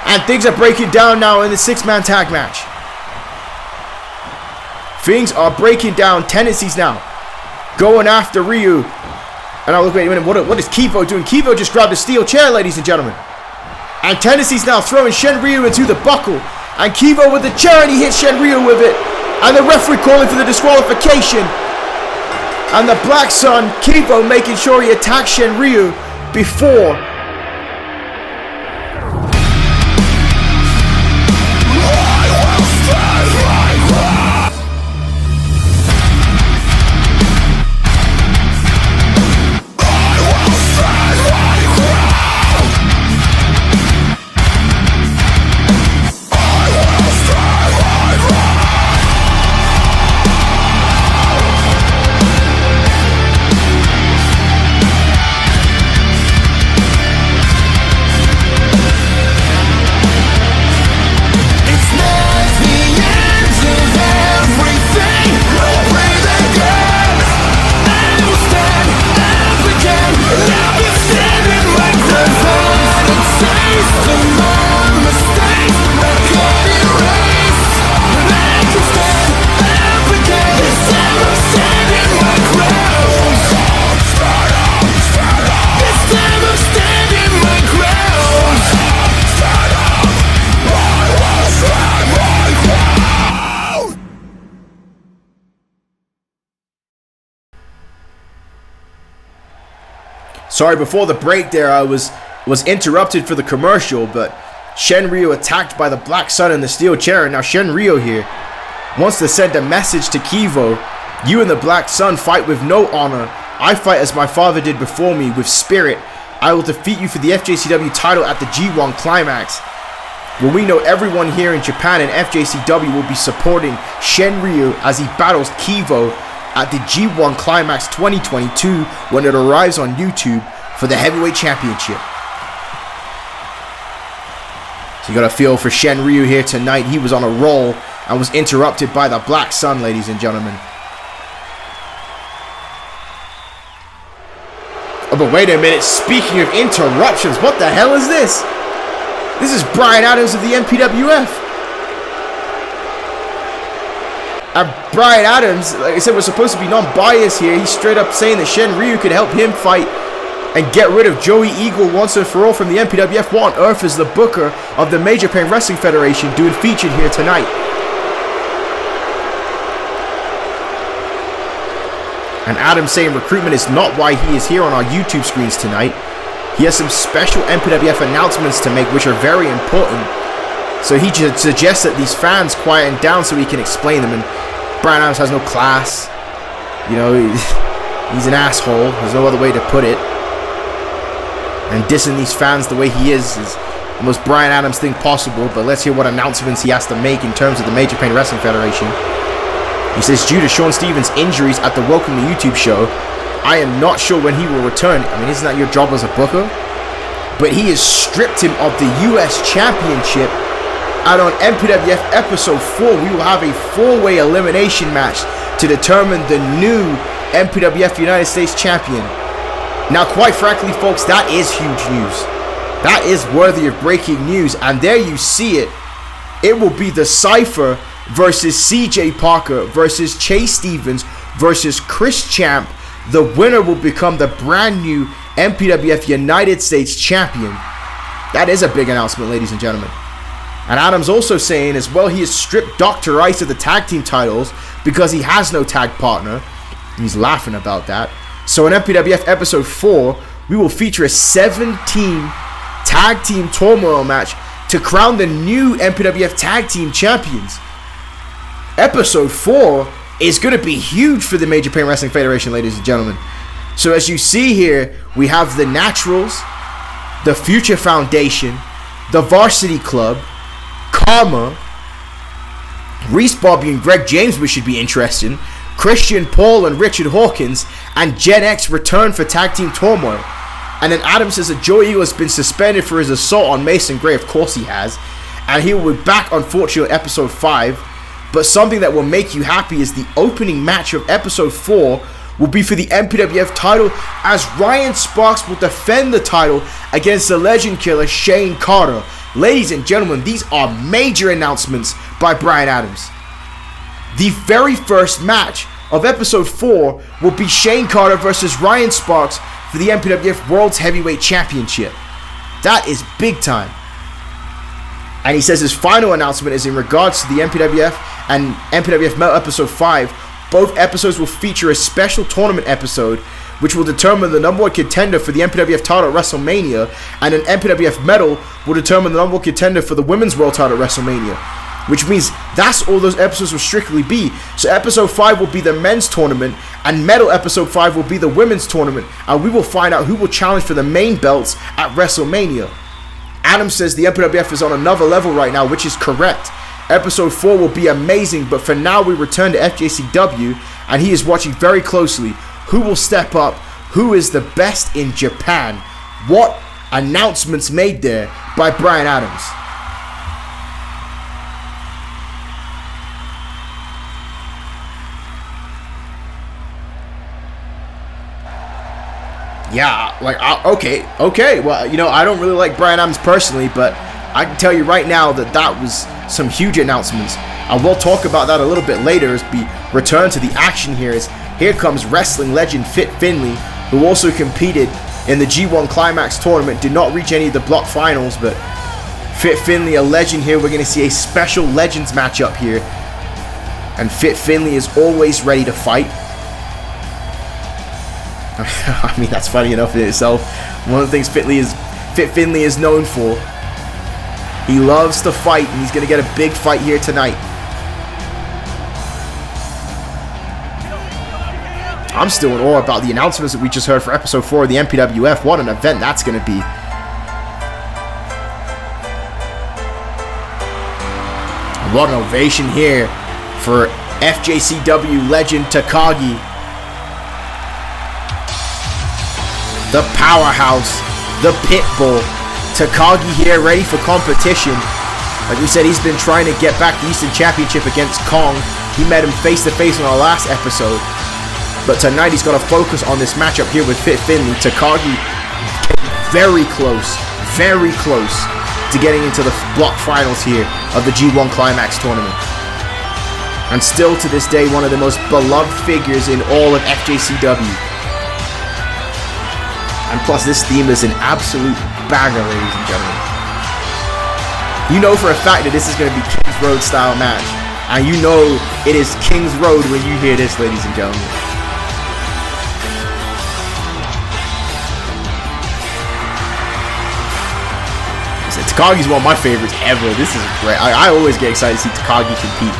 And things are breaking down now in the six-man tag match. Things are breaking down. Tendencies now going after Ryu. And now look, wait a minute, what is Kivo doing? Kivo just grabbed a steel chair, ladies and gentlemen. And tendencies now throwing Shen Ryu into the buckle. And Kivo with the chair, and he hits Shen Ryu with it. And the referee calling for the disqualification. And the Black Sun, Kivo, making sure he attacks Shen Ryu before. Sorry, before the break there, I was interrupted for the commercial, but Shen Ryu attacked by the Black Sun in the steel chair, and now Shen Ryu here wants to send a message to Kivo. You and the Black Sun fight with no honor. I fight as my father did before me, with spirit. I will defeat you for the FJCW title at the G1 Climax. Well, we know everyone here in Japan and FJCW will be supporting Shen Ryu as he battles Kivo at the G1 Climax 2022 when it arrives on YouTube for the Heavyweight Championship. So you got a feel for Shen Ryu here tonight. He was on a roll and was interrupted by the Black Sun, ladies and gentlemen. Oh, but wait a minute. Speaking of interruptions, what the hell is this? This is Brian Adams of the MPWF. And Brian Adams, like I said, was supposed to be non-biased here. He's straight up saying that Shen Ryu could help him fight and get rid of Joey Eagle once and for all from the MPWF. What on earth is the booker of the Major Pain Wrestling Federation doing featured here tonight? And Adams saying recruitment is not why he is here on our YouTube screens tonight. He has some special MPWF announcements to make, which are very important. So he just suggests that these fans quieten down so he can explain them. And Brian Adams has no class. You know, he's an asshole. There's no other way to put it. And dissing these fans the way he is the most Brian Adams thing possible. But let's hear what announcements he has to make in terms of the Major Pain Wrestling Federation. He says, due to Sean Stevens' injuries at the Welcome to YouTube show, I am not sure when he will return. I mean, isn't that your job as a booker? But he has stripped him of the US Championship And on MPWF episode 4, we will have a 4-way elimination match to determine the new MPWF United States champion. Now, quite frankly, folks, that is huge news. That is worthy of breaking news. And there you see it. It will be the Cypher versus CJ Parker versus Chase Stevens versus Chris Champ. The winner will become the brand new MPWF United States champion. That is a big announcement, ladies and gentlemen. And Adam's also saying as well, he has stripped Dr. Ice of the tag team titles because he has no tag partner. He's laughing about that. So in MPWF episode 4, we will feature a 7-team tag team turmoil match to crown the new MPWF tag team champions. Episode 4 is going to be huge for the Major Japan Wrestling Federation, ladies and gentlemen. So as you see here, we have the Naturals, the Future Foundation, the Varsity Club, Karma, Reese Bobby and Greg James, which should be interesting, Christian Paul and Richard Hawkins, and Gen X return for tag team turmoil. And then Adam says that Joe Eagle has been suspended for his assault on Mason Gray. Of course he has. And he will be back, unfortunately, episode 5. But something that will make you happy is the opening match of episode 4 will be for the MPWF title, as Ryan Sparks will defend the title against the legend killer Shane Carter. Ladies and gentlemen, these are major announcements by Brian Adams. The very first match of episode 4 will be Shane Carter versus Ryan Sparks for the MPWF World's Heavyweight Championship. That is big time. And he says his final announcement is in regards to the MPWF and MPWF Metal episode 5. Both episodes will feature a special tournament episode which will determine the number 1 contender for the MPWF title at WrestleMania, and an MPWF Metal will determine the number 1 contender for the Women's World title at WrestleMania. Which means that's all those episodes will strictly be. So episode 5 will be the men's tournament, and Metal episode 5 will be the women's tournament, and we will find out who will challenge for the main belts at WrestleMania. Adam says the MPWF is on another level right now, which is correct. Episode 4 will be amazing, but for now we return to FJCW, and he is watching very closely who will step up, who is the best in Japan. What announcements made there by Brian Adams. Yeah, like, okay. Well, you know, I don't really like Brian Adams personally, but I can tell you right now that that was some huge announcements. And we'll talk about that a little bit later as we return to the action here. Here comes wrestling legend Fit Finlay, who also competed in the G1 Climax tournament. Did not reach any of the block finals, but Fit Finlay, a legend here. We're going to see a special Legends matchup here. And Fit Finlay is always ready to fight. I mean, that's funny enough in itself. One of the things Fit Finlay is known for. He loves to fight, and he's going to get a big fight here tonight. I'm still in awe about the announcements that we just heard for episode 4 of the MPWF. What an event that's going to be. What an ovation here for FJCW legend Takagi. The powerhouse, the Pitbull, Takagi here ready for competition. Like we said, he's been trying to get back the Eastern Championship against KONG. He met him face to face on our last episode. But tonight he's got to focus on this matchup here with Fit Finlay. Takagi very close to getting into the block finals here of the G1 Climax tournament. And still to this day, one of the most beloved figures in all of FJCW. And plus, this theme is an absolute banger, ladies and gentlemen. You know for a fact that this is going to be King's Road style match. And you know it is King's Road when you hear this, ladies and gentlemen. Takagi's one of my favorites ever. This is great. I always get excited to see Takagi compete.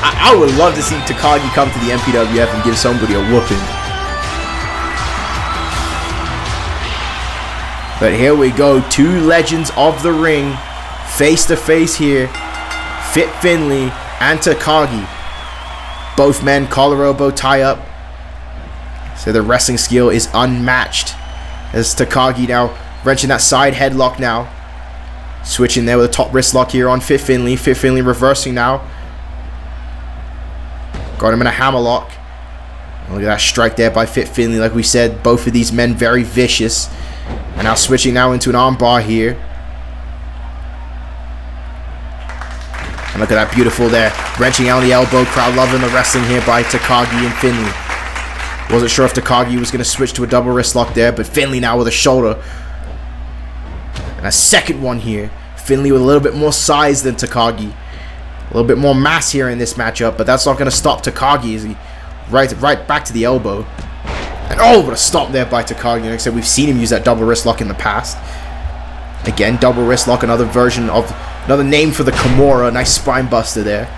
I would love to see Takagi come to the MPWF and give somebody a whooping. But here we go. Two legends of the ring face to face here. Fit Finlay and Takagi. Both men collar elbow tie up. So the wrestling skill is unmatched. As Takagi now wrenching that side headlock now. Switching there with a top wrist lock here on Fit Finlay. Fit Finlay reversing now. Got him in a hammerlock. Look at that strike there by Fit Finlay. Like we said, both of these men very vicious. And now switching now into an armbar here. And look at that beautiful there. Wrenching out the elbow. Crowd loving the wrestling here by Takagi and Finlay. Wasn't sure if Takagi was going to switch to a double wrist lock there. But Finlay now with a shoulder. And a second one here. Finlay with a little bit more size than Takagi. A little bit more mass here in this matchup. But that's not going to stop Takagi as he right back to the elbow. And oh, what a stop there by Takagi. Like I said, we've seen him use that double wrist lock in the past. Again, double wrist lock, another version of, another name for the Kimura. Nice spine buster there.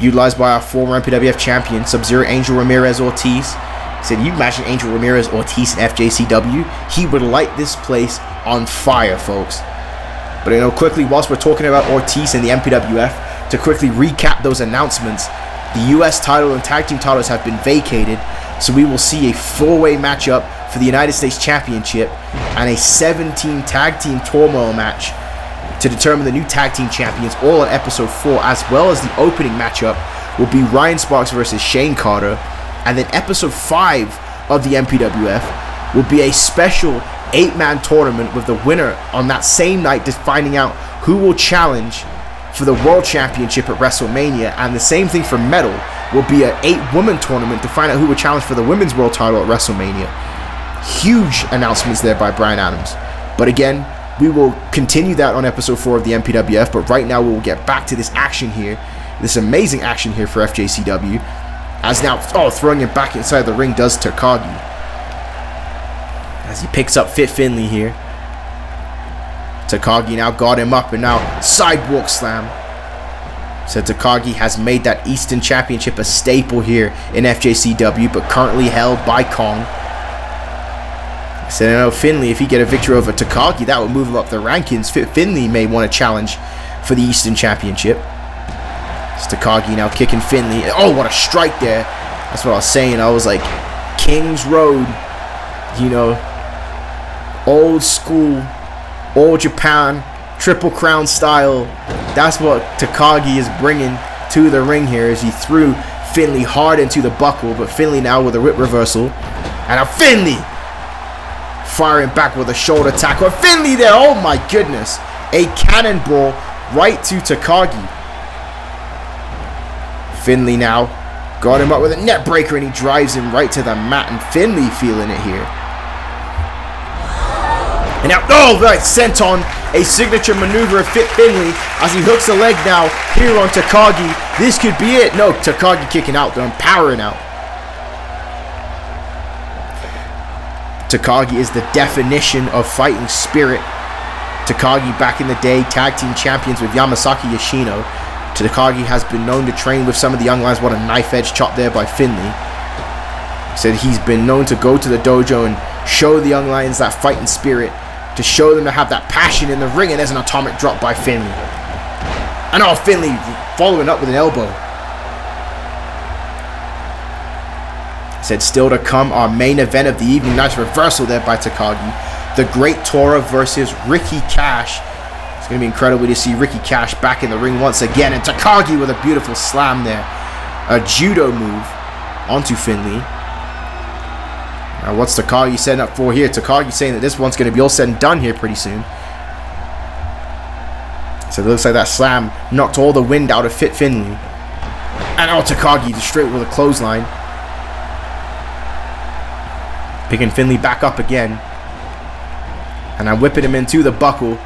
Utilized by our former MPWF champion, Sub-Zero Angel Ramirez Ortiz. He said, you imagine Angel Ramirez Ortiz in FJCW? He would light this place on fire, folks. But quickly, whilst we're talking about Ortiz and the MPWF, to quickly recap those announcements, the US title and tag team titles have been vacated, so we will see a 4-way matchup for the United States Championship and a 17 tag team turmoil match to determine the new tag team champions, all on episode 4, as well as the opening matchup will be Ryan Sparks versus Shane Carter, and then episode 5 of the MPWF will be a special 8-man tournament with the winner on that same night just finding out who will challenge for the World Championship at WrestleMania. And the same thing for Metal will be an 8-woman tournament to find out who will challenge for the Women's World title at WrestleMania. Huge announcements there by Brian Adams. But again, we will continue that on episode 4 of the MPWF, but right now we will get back to this action here, this amazing action here for FJCW, as now, throwing him back inside the ring does Takagi, as he picks up Fit Finlay here. Takagi now got him up, and now sidewalk slam. So Takagi has made that Eastern Championship a staple here in FJCW, but currently held by KONG. So Finlay, if he get a victory over Takagi, that would move him up the rankings. Finlay may want to challenge for the Eastern Championship. It's Takagi now kicking Finlay. Oh, what a strike there. That's what I was saying. I was like, King's Road, old school, All Japan, Triple Crown style. That's what Takagi is bringing to the ring here, as he threw Finlay hard into the buckle. But Finlay now with a whip reversal. And now Finlay firing back with a shoulder tackle. Finlay there, oh my goodness. A cannonball right to Takagi. Finlay now got him up with a net breaker, and he drives him right to the mat. And Finlay feeling it here. And now, sent on a signature maneuver of Fit Finlay as he hooks the leg now here on Takagi. This could be it. No, Takagi kicking out, though, and powering out. Takagi is the definition of fighting spirit. Takagi back in the day, tag team champions with Yamasaki Yoshino. Takagi has been known to train with some of the young lions. What a knife edge chop there by Finlay. He said he's been known to go to the dojo and show the young lions that fighting spirit, to show them to have that passion in the ring. And there's an atomic drop by Finlay. And Finlay following up with an elbow. He said still to come, our main event of the evening. Nice reversal there by Takagi. The Great Tora versus Ricky Cash. It's going to be incredible to see Ricky Cash back in the ring once again. And Takagi with a beautiful slam there. A judo move onto Finlay. Now what's Takagi setting up for here? Takagi saying that this one's going to be all said and done here pretty soon. So it looks like that slam knocked all the wind out of Fit Finlay. And Takagi just straight with a clothesline. Picking Finlay back up again. And I'm whipping him into the buckle.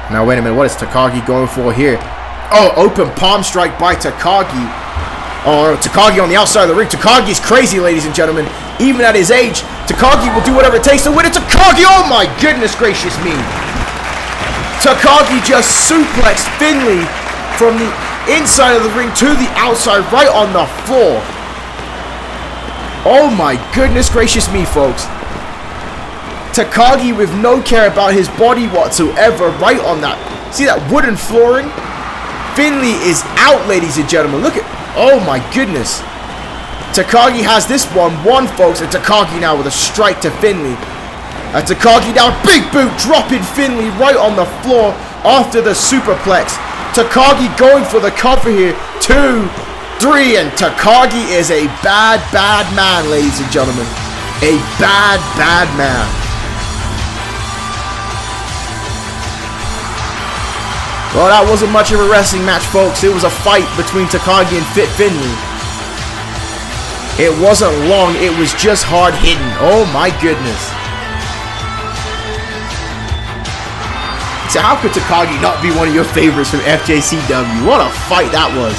Now wait a minute, what is Takagi going for here? Open palm strike by Takagi. Takagi on the outside of the ring. Takagi's crazy, ladies and gentlemen. Even at his age, Takagi will do whatever it takes to win it. Takagi, oh my goodness gracious me. Takagi just suplexed Finlay from the inside of the ring to the outside, right on the floor. Oh my goodness gracious me, folks. Takagi with no care about his body whatsoever, right on that. See that wooden flooring? Finlay is out, ladies and gentlemen. Look at, oh my goodness. Takagi has this one, folks, and Takagi now with a strike to Finlay. And Takagi now, big boot, dropping Finlay right on the floor after the superplex. Takagi going for the cover here. 2, 3, and Takagi is a bad, bad man, ladies and gentlemen. A bad, bad man. Well, that wasn't much of a wrestling match, folks. It was a fight between Takagi and Fit Finlay. It wasn't long, it was just hard hitting. Oh my goodness. So how could Takagi not be one of your favorites from FJCW? What a fight that was.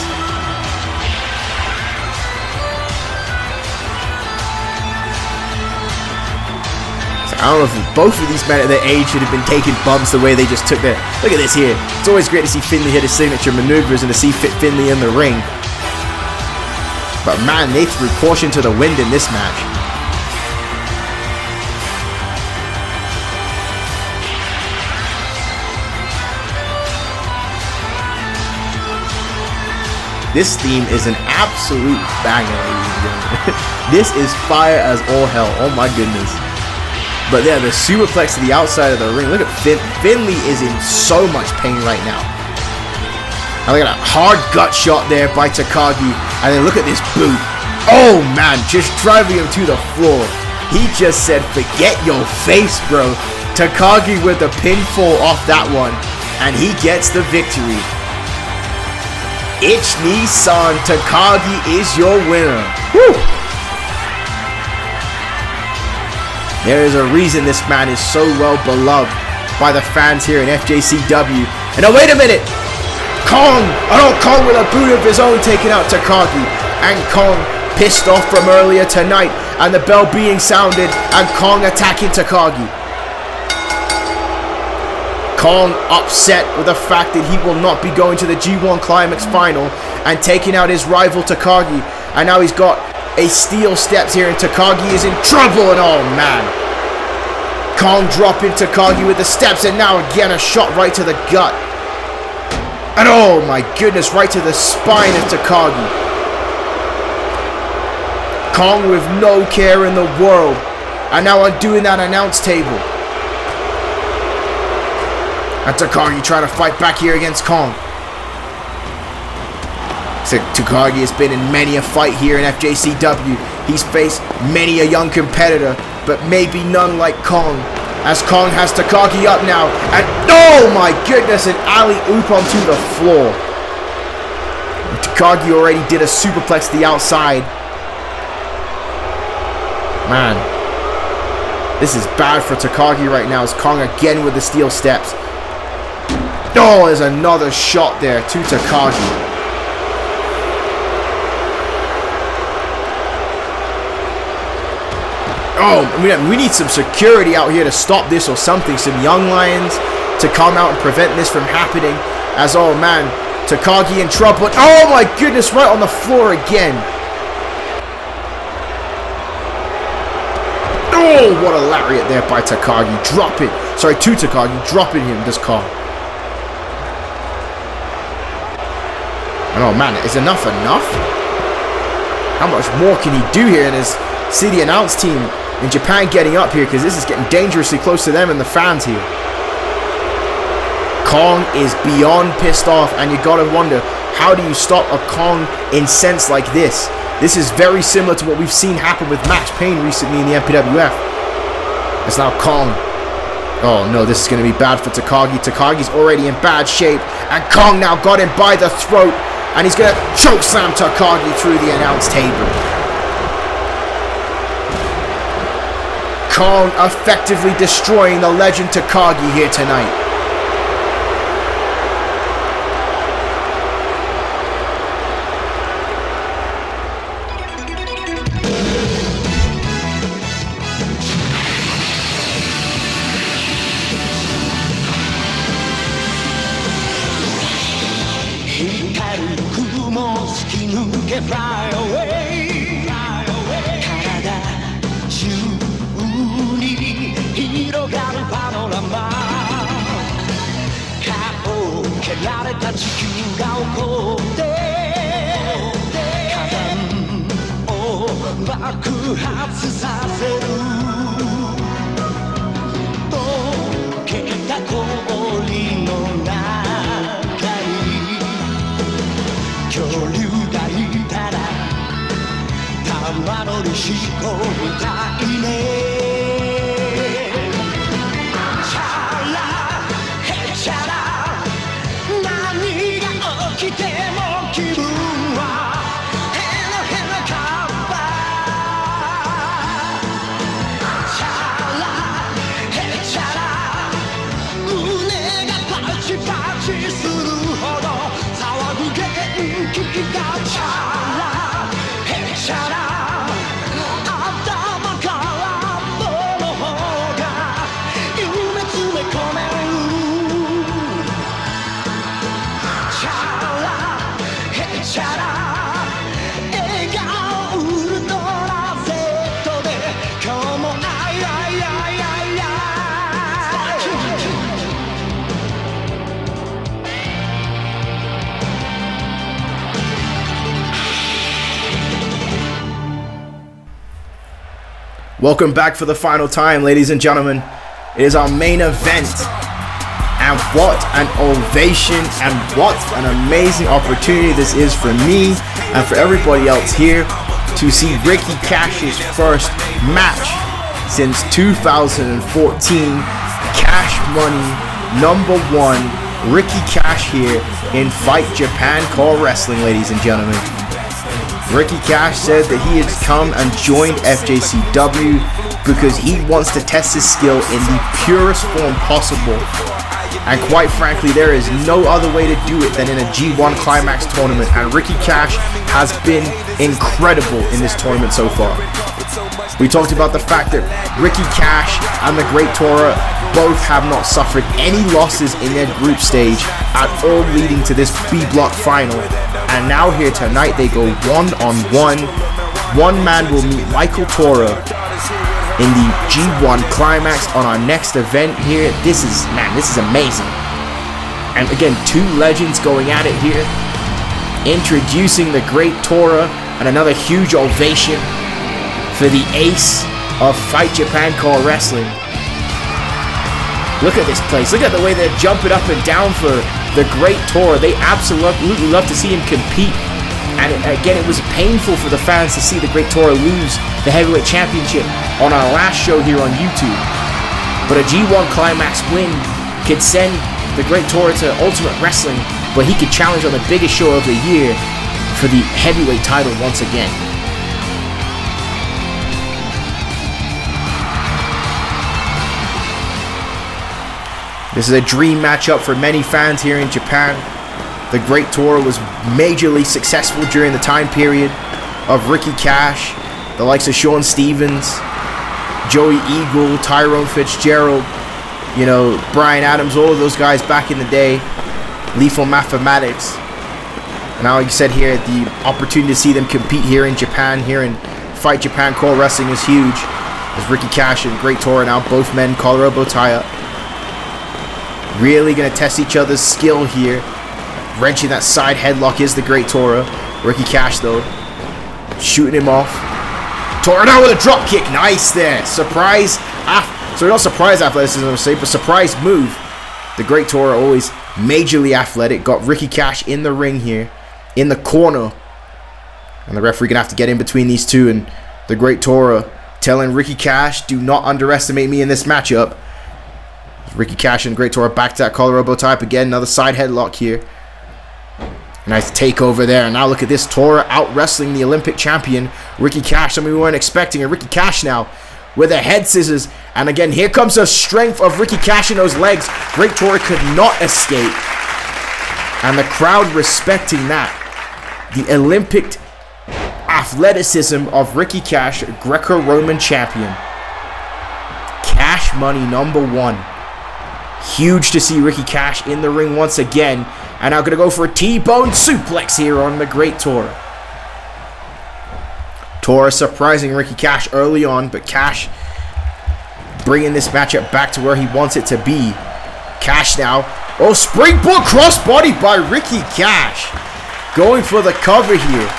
So I don't know if both of these men at their age should have been taking bumps the way they just took their... Look at this here. It's always great to see Finlay hit his signature maneuvers and to see Fit Finlay in the ring. But man, they threw caution to the wind in this match. This theme is an absolute banger, ladies and gentlemen. This is fire as all hell. Oh my goodness. But yeah, the superplex to the outside of the ring. Look at Finlay is in so much pain right now. And look at that hard gut shot there by Takagi. And then look at this boot. Oh man, just driving him to the floor. He just said, forget your face, bro. Takagi with the pinfall off that one. And he gets the victory. Ich-ni-san, Takagi is your winner. Woo! There is a reason this man is so well beloved by the fans here in FJCW. And now wait a minute! KONG! KONG with a boot of his own taking out Takagi. And KONG pissed off from earlier tonight. And the bell being sounded. And KONG attacking Takagi. KONG upset with the fact that he will not be going to the G1 Climax final and taking out his rival Takagi. And now he's got a steel steps here and Takagi is in trouble and oh man. KONG dropping Takagi with the steps and now again a shot right to the gut. And oh my goodness, right to the spine of Takagi. KONG with no care in the world. And now undoing that announce table. And Takagi trying to fight back here against KONG. So Takagi has been in many a fight here in FJCW. He's faced many a young competitor, but maybe none like KONG. As KONG has Takagi up now. And oh my goodness, an alley-oop onto the floor. And Takagi already did a superplex to the outside. Man, this is bad for Takagi right now as KONG again with the steel steps. Oh, there's another shot there to Takagi. Oh, we need some security out here to stop this or something. Some young lions to come out and prevent this from happening. As, oh man, Takagi in trouble. Oh my goodness, right on the floor again. Oh, what a lariat there by Takagi. Drop it. Sorry, to Takagi. Dropping him, this car. And oh man, is enough? How much more can he do here? And is see the announce team in Japan getting up here because this is getting dangerously close to them and the fans here. KONG is beyond pissed off and you gotta wonder, how do you stop a KONG incensed like this? This is very similar to what we've seen happen with Max Payne recently in the MPWF. It's now KONG. Oh no, this is going to be bad for Takagi. Takagi's already in bad shape. And KONG now got him by the throat. And he's going to choke slam Takagi through the announce table. KONG effectively destroying the legend Takagi here tonight. Fly away, fly away. 体中に広がるパノラマ。顔を蹴られた地球が起こって火山を爆発させる。バの利子みたいねチャラヘチャラ何が起きても気分はヘラヘラカッパチャラヘチャラ胸がパチパチするほど騒ぐ元気がチャラヘチャラ頭から棒の方が夢詰め込めるチャラヘチャラ笑顔ウルトラ Z で今日もアイアイアイアイアイWelcome back for the final time, ladies and gentlemen. It is our main event. And what an ovation and what an amazing opportunity this is for me and for everybody else here to see Ricky Cash's first match since 2014. Cash Money #1, Ricky Cash here in Fight Japan CAW Wrestling, ladies and gentlemen. Ricky Cash said that he has come and joined FJCW because he wants to test his skill in the purest form possible. And quite frankly, there is no other way to do it than in a G1 Climax tournament. And Ricky Cash has been incredible in this tournament so far. We talked about the fact that Ricky Cash and the Great Tora both have not suffered any losses in their group stage at all, leading to this B block final. And now here tonight they go one-on-one. One man will meet Michael Tora in the G1 Climax on our next event here. This is amazing. And again, two legends going at it here. Introducing the Great Tora, and another huge ovation for the ace of Fight Japan CAW Wrestling. Look at this place. Look at the way they're jumping up and down for the Great Tora. They absolutely love to see him compete. And again, it was painful for the fans to see the Great Tora lose the heavyweight championship on our last show here on YouTube. But a G1 Climax win could send the Great Tora to Ultimate Wrestling, but he could challenge on the biggest show of the year for the heavyweight title once again. This is a dream matchup for many fans here in Japan. The Great Tora was majorly successful during the time period of Ricky Cash, the likes of Sean Stevens, Joey Eagle, Tyrone Fitzgerald, Brian Adams, all of those guys back in the day, Lethal Mathematics. And now, like I said here, the opportunity to see them compete here in Japan, here in Fight Japan CAW Wrestling is huge. As Ricky Cash and Great Tora now both men collar bow tie up. Really going to test each other's skill here. Wrenching that side headlock is the Great Tora. Ricky Cash, though, shooting him off. Tora down with a drop kick. Nice there. Surprise. So not surprise athleticism, I would say, but surprise move. The Great Tora, always majorly athletic. Got Ricky Cash in the ring here, in the corner. And the referee going to have to get in between these two. And the Great Tora telling Ricky Cash, do not underestimate me in this matchup. Ricky Cash and Great Tora back to that collar elbow type again. Another side headlock here. Nice takeover there. And now look at this. Tora out wrestling the Olympic champion, Ricky Cash. Something we weren't expecting. And Ricky Cash now with a head scissors. And again, here comes the strength of Ricky Cash in those legs. Great Tora could not escape. And the crowd respecting that. The Olympic athleticism of Ricky Cash, Greco-Roman champion. Cash Money #1. Huge to see Ricky Cash in the ring once again. And now going to go for a T-bone suplex here on the Great Tora. Tora surprising Ricky Cash early on, but Cash bringing this matchup back to where he wants it to be. Cash now. Oh, springboard crossbody by Ricky Cash. Going for the cover here.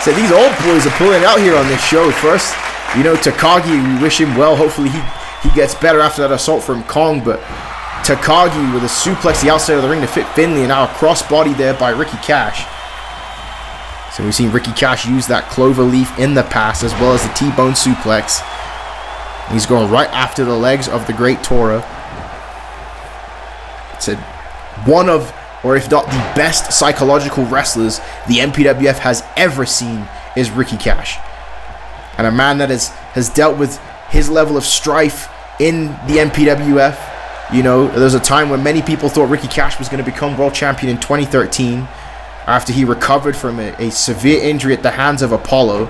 So these old boys are pulling out here on this show. First, Takagi, we wish him well. Hopefully he gets better after that assault from Kong, but Takagi with a suplex the outside of the ring to fit Finley, and now a crossbody there by Ricky Cash. So we've seen Ricky Cash use that clover leaf in the past, as well as the T-bone suplex. He's going right after the legs of the Great Tora. It's one of, or if not the best psychological wrestlers the MPWF has ever seen is Ricky Cash. And a man that has dealt with his level of strife in the MPWF. You know, there was a time when many people thought Ricky Cash was going to become world champion in 2013 after he recovered from a severe injury at the hands of Apollo.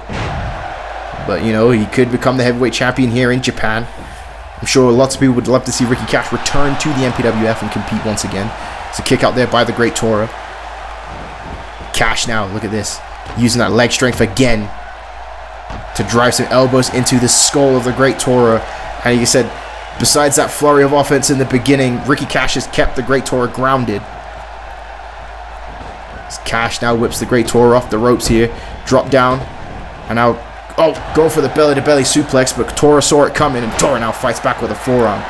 But, you know, he could become the heavyweight champion here in Japan. I'm sure lots of people would love to see Ricky Cash return to the MPWF and compete once again. It's a kick out there by the Great Tora. Cash now, look at this. Using that leg strength again to drive some elbows into the skull of the Great Tora. And like I said, besides that flurry of offense in the beginning, Ricky Cash has kept the Great Tora grounded. Cash now whips the Great Tora off the ropes here. Drop down. And now, going for the belly-to-belly suplex, but Tora saw it coming, and Tora now fights back with a forearm.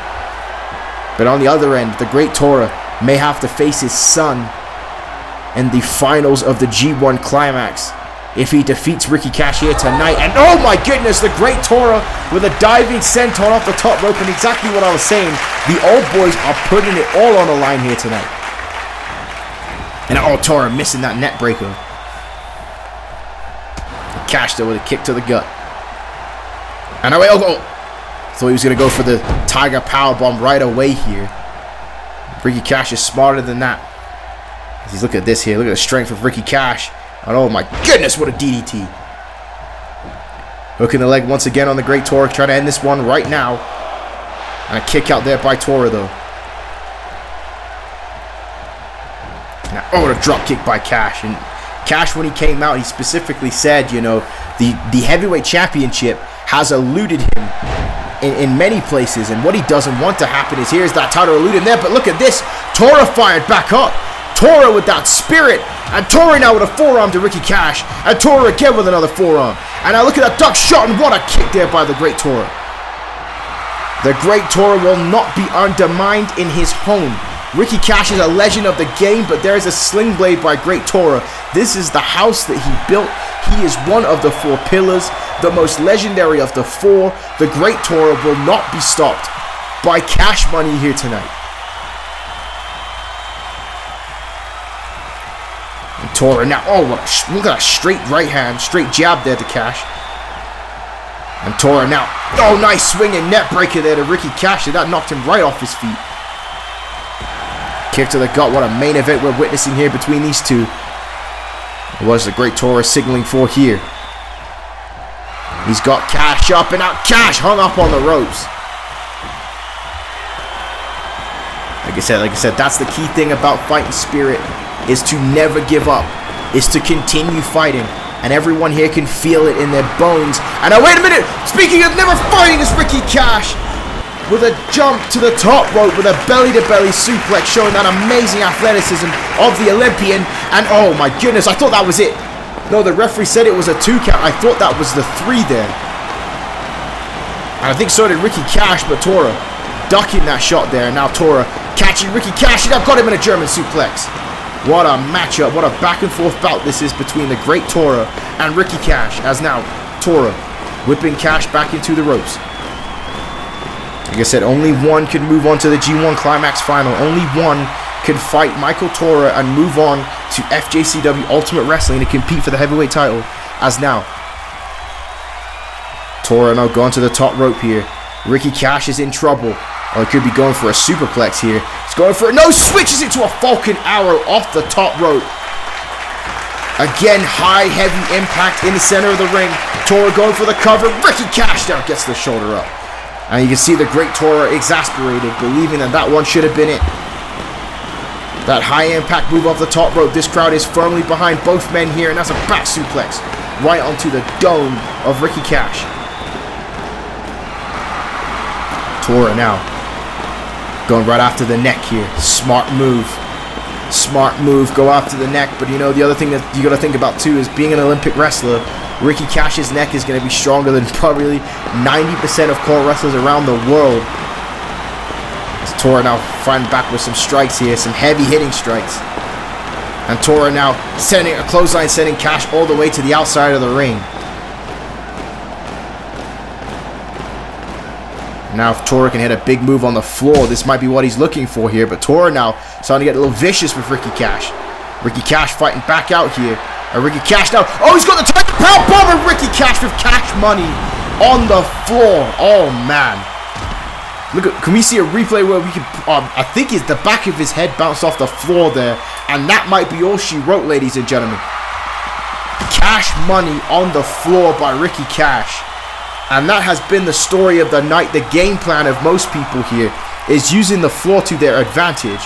But on the other end, the Great Tora may have to face his son in the finals of the G1 Climax if he defeats Ricky Cash here tonight. And oh my goodness, the Great Tora with a diving senton off the top rope, and exactly what I was saying, the old boys are putting it all on the line here tonight. And Tora missing that net breaker. Cash though with a kick to the gut. And away, thought he was going to go for the Tiger Powerbomb right away here. Ricky Cash is smarter than that. He's look at this here. Look at the strength of Ricky Cash. And oh my goodness, what a DDT. Hooking the leg once again on the Great Tora. Trying to end this one right now. And a kick out there by Tora though. Now, what a drop kick by Cash. And Cash, when he came out, he specifically said, you know, the heavyweight championship has eluded him in many places, and what he doesn't want to happen is here's that title eluding there. But look at this, Tora fired back up. Tora with that spirit, and Tora now with a forearm to Ricky Cash, and Tora again with another forearm. And now look at that duck shot, and what a kick there by the Great Tora. The Great Tora will not be undermined in his home. Ricky Cash is a legend of the game, but there is a sling blade by Great Tora. This is the house that he built. He is one of the four pillars, the most legendary of the four. The Great Tora will not be stopped by Cash Money here tonight. And Tora now, look at that straight right hand, straight jab there to Cash. And Tora now, nice swinging net breaker there to Ricky Cash. That knocked him right off his feet. Kick to the gut. What a main event we're witnessing here between these two. What was the Great Tora signaling for here? He's got Cash up and out. Cash hung up on the ropes. Like I said, that's the key thing about fighting spirit, is to never give up, is to continue fighting. And everyone here can feel it in their bones. And now, wait a minute! Speaking of never fighting, is Ricky Cash with a jump to the top rope with a belly-to-belly suplex, showing that amazing athleticism of the Olympian. And oh my goodness, I thought that was it. No, the referee said it was a 2 count. I thought that was the 3 there. And I think so did Ricky Cash, but Tora ducking that shot there. And now Tora catching Ricky Cash. I've got him in a German suplex. What a matchup. What a back and forth bout this is between the Great Tora and Ricky Cash, as now Tora whipping Cash back into the ropes. Like I said, only one could move on to the G1 Climax final. Only one could fight Michael Tora and move on to FJCW Ultimate Wrestling to compete for the heavyweight title. As now, Tora now gone to the top rope here. Ricky Cash is in trouble. Or he could be going for a superplex here. He's going for it. No, switches it to a Falcon Arrow off the top rope. Again, high, heavy impact in the center of the ring. Tora going for the cover. Ricky Cash now gets the shoulder up. And you can see the Great Tora exasperated, believing that that one should have been it. That high impact move off the top rope. This crowd is firmly behind both men here, and that's a back suplex right onto the dome of Ricky Cash. Tora now going right after the neck here. Smart move. Smart move. Go after the neck. But you know, the other thing that you got to think about too is being an Olympic wrestler, Ricky Cash's neck is going to be stronger than probably 90% of core wrestlers around the world. Tora now fighting back with some strikes here, some heavy hitting strikes. And Tora now sending a clothesline, sending Cash all the way to the outside of the ring. Now if Tora can hit a big move on the floor, this might be what he's looking for here. But Tora now starting to get a little vicious with Ricky Cash. Ricky Cash fighting back out here. And Ricky Cash now. Oh, he's got the tight power bomb of Ricky Cash with Cash Money on the floor. Oh, man. Look at, can we see a replay where we can, I think it's the back of his head bounced off the floor there. And that might be all she wrote, ladies and gentlemen. Cash Money on the floor by Ricky Cash. And that has been the story of the night. The game plan of most people here is using the floor to their advantage.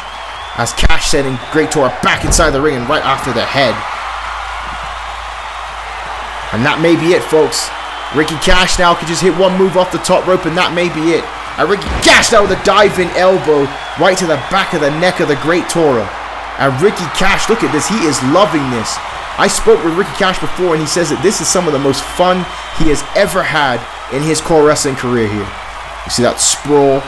As Cash sending Great Tora back inside the ring and right after the head. And that may be it, folks. Ricky Cash now can just hit one move off the top rope and that may be it. And Ricky Cash now with a diving elbow right to the back of the neck of the Great Tora. And Ricky Cash, look at this. He is loving this. I spoke with Ricky Cash before and he says that this is some of the most fun he has ever had in his core wrestling career here. You see that sprawl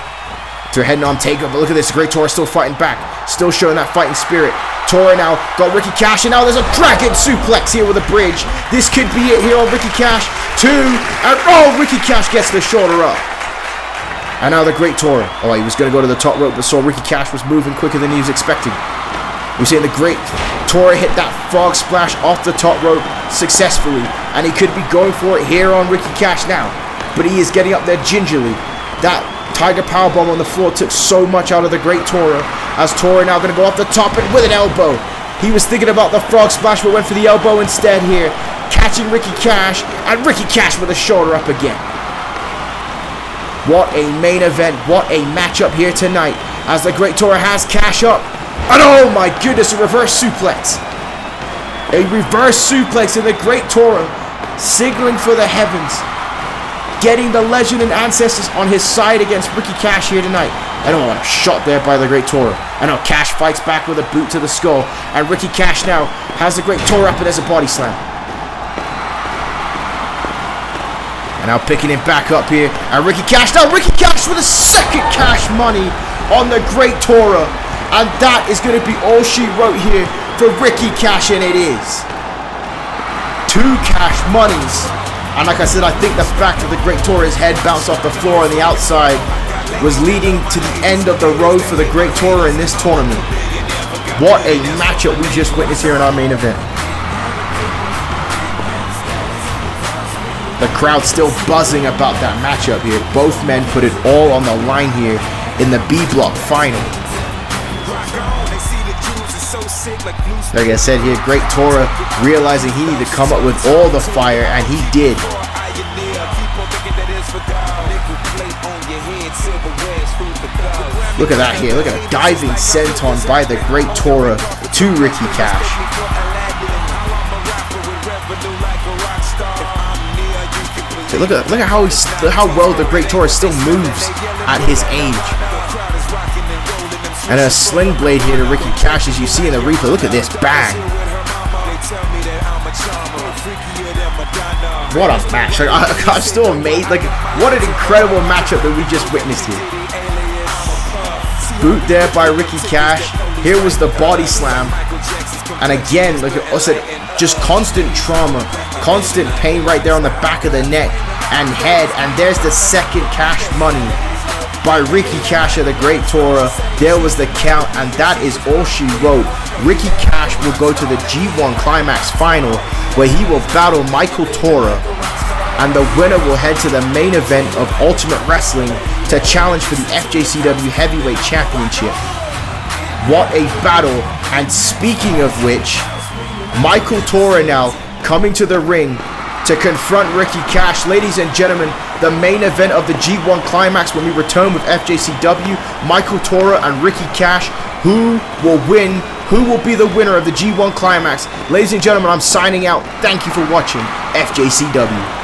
to a head-on takeover, but look at this. Great Tora still fighting back, still showing that fighting spirit. Tora now got Ricky Cash and now there's a dragon suplex here with a bridge. This could be it here on Ricky Cash. 2 and oh, Ricky Cash gets the shoulder up. And now the Great Tora. Oh, he was going to go to the top rope but saw Ricky Cash was moving quicker than he was expecting. We're seeing the Great Tora hit that frog splash off the top rope successfully. And he could be going for it here on Ricky Cash now. But he is getting up there gingerly. That Tiger Powerbomb on the floor took so much out of the Great Tora. As Tora now going to go off the top and with an elbow. He was thinking about the frog splash but went for the elbow instead here. Catching Ricky Cash. And Ricky Cash with a shoulder up again. What a main event. What a matchup here tonight. As the Great Tora has Cash up. And oh my goodness, a reverse suplex. A reverse suplex and the Great Tora signaling for the heavens. Getting the legend and ancestors on his side against Ricky Cash here tonight. And oh, a shot there by the Great Tora. And now Cash fights back with a boot to the skull. And Ricky Cash now has the Great Tora up and there's a body slam. And now picking him back up here. And Ricky Cash with a second Cash Money on the Great Tora. And that is going to be all she wrote here for Ricky Cash, and it is. 2 Cash Monies. And like I said, I think the fact that the Great Tora's head bounced off the floor on the outside was leading to the end of the road for the Great Tora in this tournament. What a matchup we just witnessed here in our main event. The crowd still buzzing about that matchup here. Both men put it all on the line here in the B block final. Like I said here, Great Tora realizing he needed to come up with all the fire, and he did. Look at that here. Look at a diving senton by the Great Tora to Ricky Cash. So look at how well the Great Tora still moves at his age. And a sling blade here to Ricky Cash, as you see in the replay. Look at this, bang! What a match! I'm still amazed. Like, what an incredible matchup that we just witnessed here. Boot there by Ricky Cash. Here was the body slam, and again, like I said, just constant trauma, constant pain right there on the back of the neck and head. And there's the second Cash Money by Ricky Cash of the Great Tora. There was the count, and that is all she wrote. Ricky Cash will go to the G1 Climax final, where he will battle Michael Tora, and the winner will head to the main event of Ultimate Wrestling to challenge for the FJCW Heavyweight Championship. What a battle! And speaking of which, Michael Tora now coming to the ring to confront Ricky Cash. Ladies and gentlemen, the main event of the G1 Climax when we return with FJCW, Michael Tora and Ricky Cash. Who will win? Who will be the winner of the G1 Climax? Ladies and gentlemen, I'm signing out. Thank you for watching FJCW.